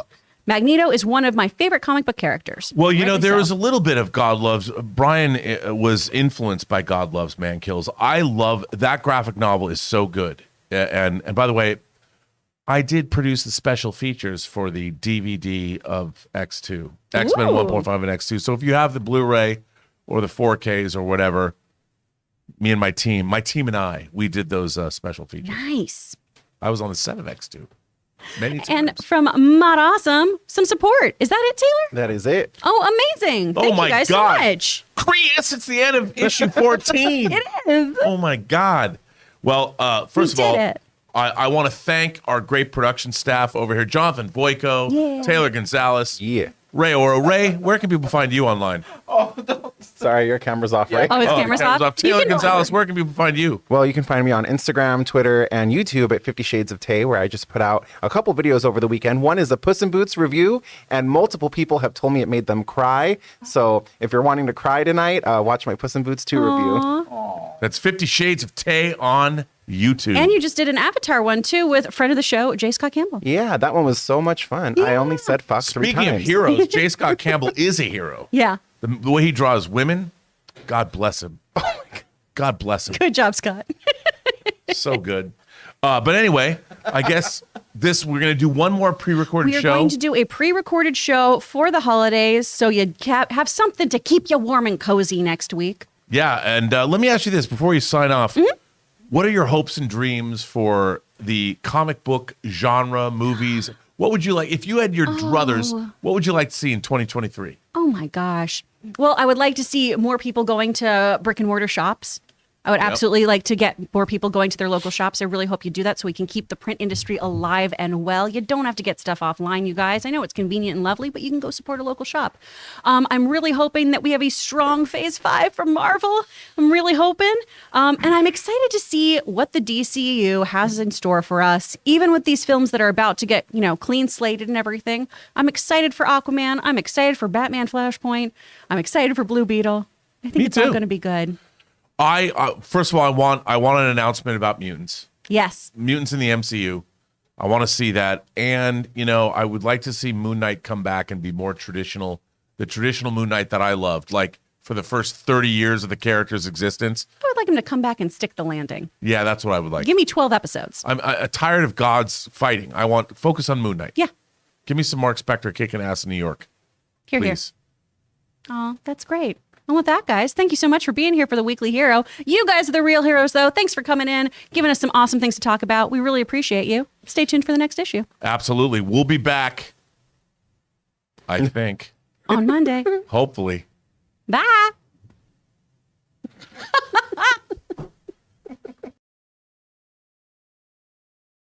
Magneto is one of my favorite comic book characters. Well, you know, Rightly there so. was a little bit of God Loves. Brian was influenced by God Loves, Man Kills. I love that graphic novel is so good. And by the way, I did produce the special features for the DVD of X2, X-Men Ooh. 1.5 and X2. So if you have the Blu-ray or the 4Ks or whatever, me and my team and I, we did those special features. Nice. I was on the set of X2 many times. And from Mod Awesome, some support. Is that it, Taylor? That is it. Oh, amazing. Thank my you guys God. so much. Chris, it's the end of issue 14. It is. Oh my God. Well, first We of all, did it. I want to thank our great production staff over here, Jonathan Boyko, Yeah. Taylor Gonzalez, Yeah. Ray Oro. Ray, where can people find you online? Sorry, your camera's off, right? Oh, his the camera's off. You Taylor can- Gonzalez, where can people find you? Well, you can find me on Instagram, Twitter, and YouTube at 50 Shades of Tay, where I just put out a couple videos over the weekend. One is a Puss in Boots review, and multiple people have told me it made them cry. So if you're wanting to cry tonight, watch my Puss in Boots 2 review. That's 50 Shades of Tay on YouTube. And you just did an Avatar one, too, with a friend of the show, J. Scott Campbell. Yeah, that one was so much fun. I only said fuck 3 Speaking times. of heroes, J. Scott Campbell is a hero. Yeah. The way he draws women, God bless him. Oh my God. God bless him. Good job, Scott. So good. But anyway, I guess we're going to do one more pre-recorded We are show. going to do a pre-recorded show for the holidays, so you have something to keep you warm and cozy next week. Yeah, and let me ask you this before you sign off. Mm-hmm. What are your hopes and dreams for the comic book genre, movies? What would you like, if you had your druthers, what would you like to see in 2023? Oh my gosh. Well, I would like to see more people going to brick and mortar shops. I would absolutely like to get more people going to their local shops. I really hope you do that so we can keep the print industry alive and well. You don't have to get stuff offline, you guys. I know it's convenient and lovely, but you can go support a local shop. I'm really hoping that we have a strong Phase 5 from Marvel. I'm really hoping. And I'm excited to see what the DCU has in store for us, even with these films that are about to get, clean slated and everything. I'm excited for Aquaman. I'm excited for Batman Flashpoint. I'm excited for Blue Beetle. I think Me it's all too. going to be good. First of all, I want an announcement about mutants. Yes. Mutants in the MCU. I want to see that. And, I would like to see Moon Knight come back and be more traditional, the traditional Moon Knight that I loved, like for the first 30 years of the character's existence. I would like him to come back and stick the landing. Yeah, that's what I would like. Give me 12 episodes. I'm tired of gods fighting. I want focus on Moon Knight. Yeah. Give me some Mark Spector kicking ass in New York. Here, please. Here. Oh, that's great. And with that, guys, thank you so much for being here for the Weekly Hero. You guys are the real heroes, though. Thanks for coming in, giving us some awesome things to talk about. We really appreciate you. Stay tuned for the next issue. Absolutely. We'll be back, I think. On Monday. Hopefully. Bye.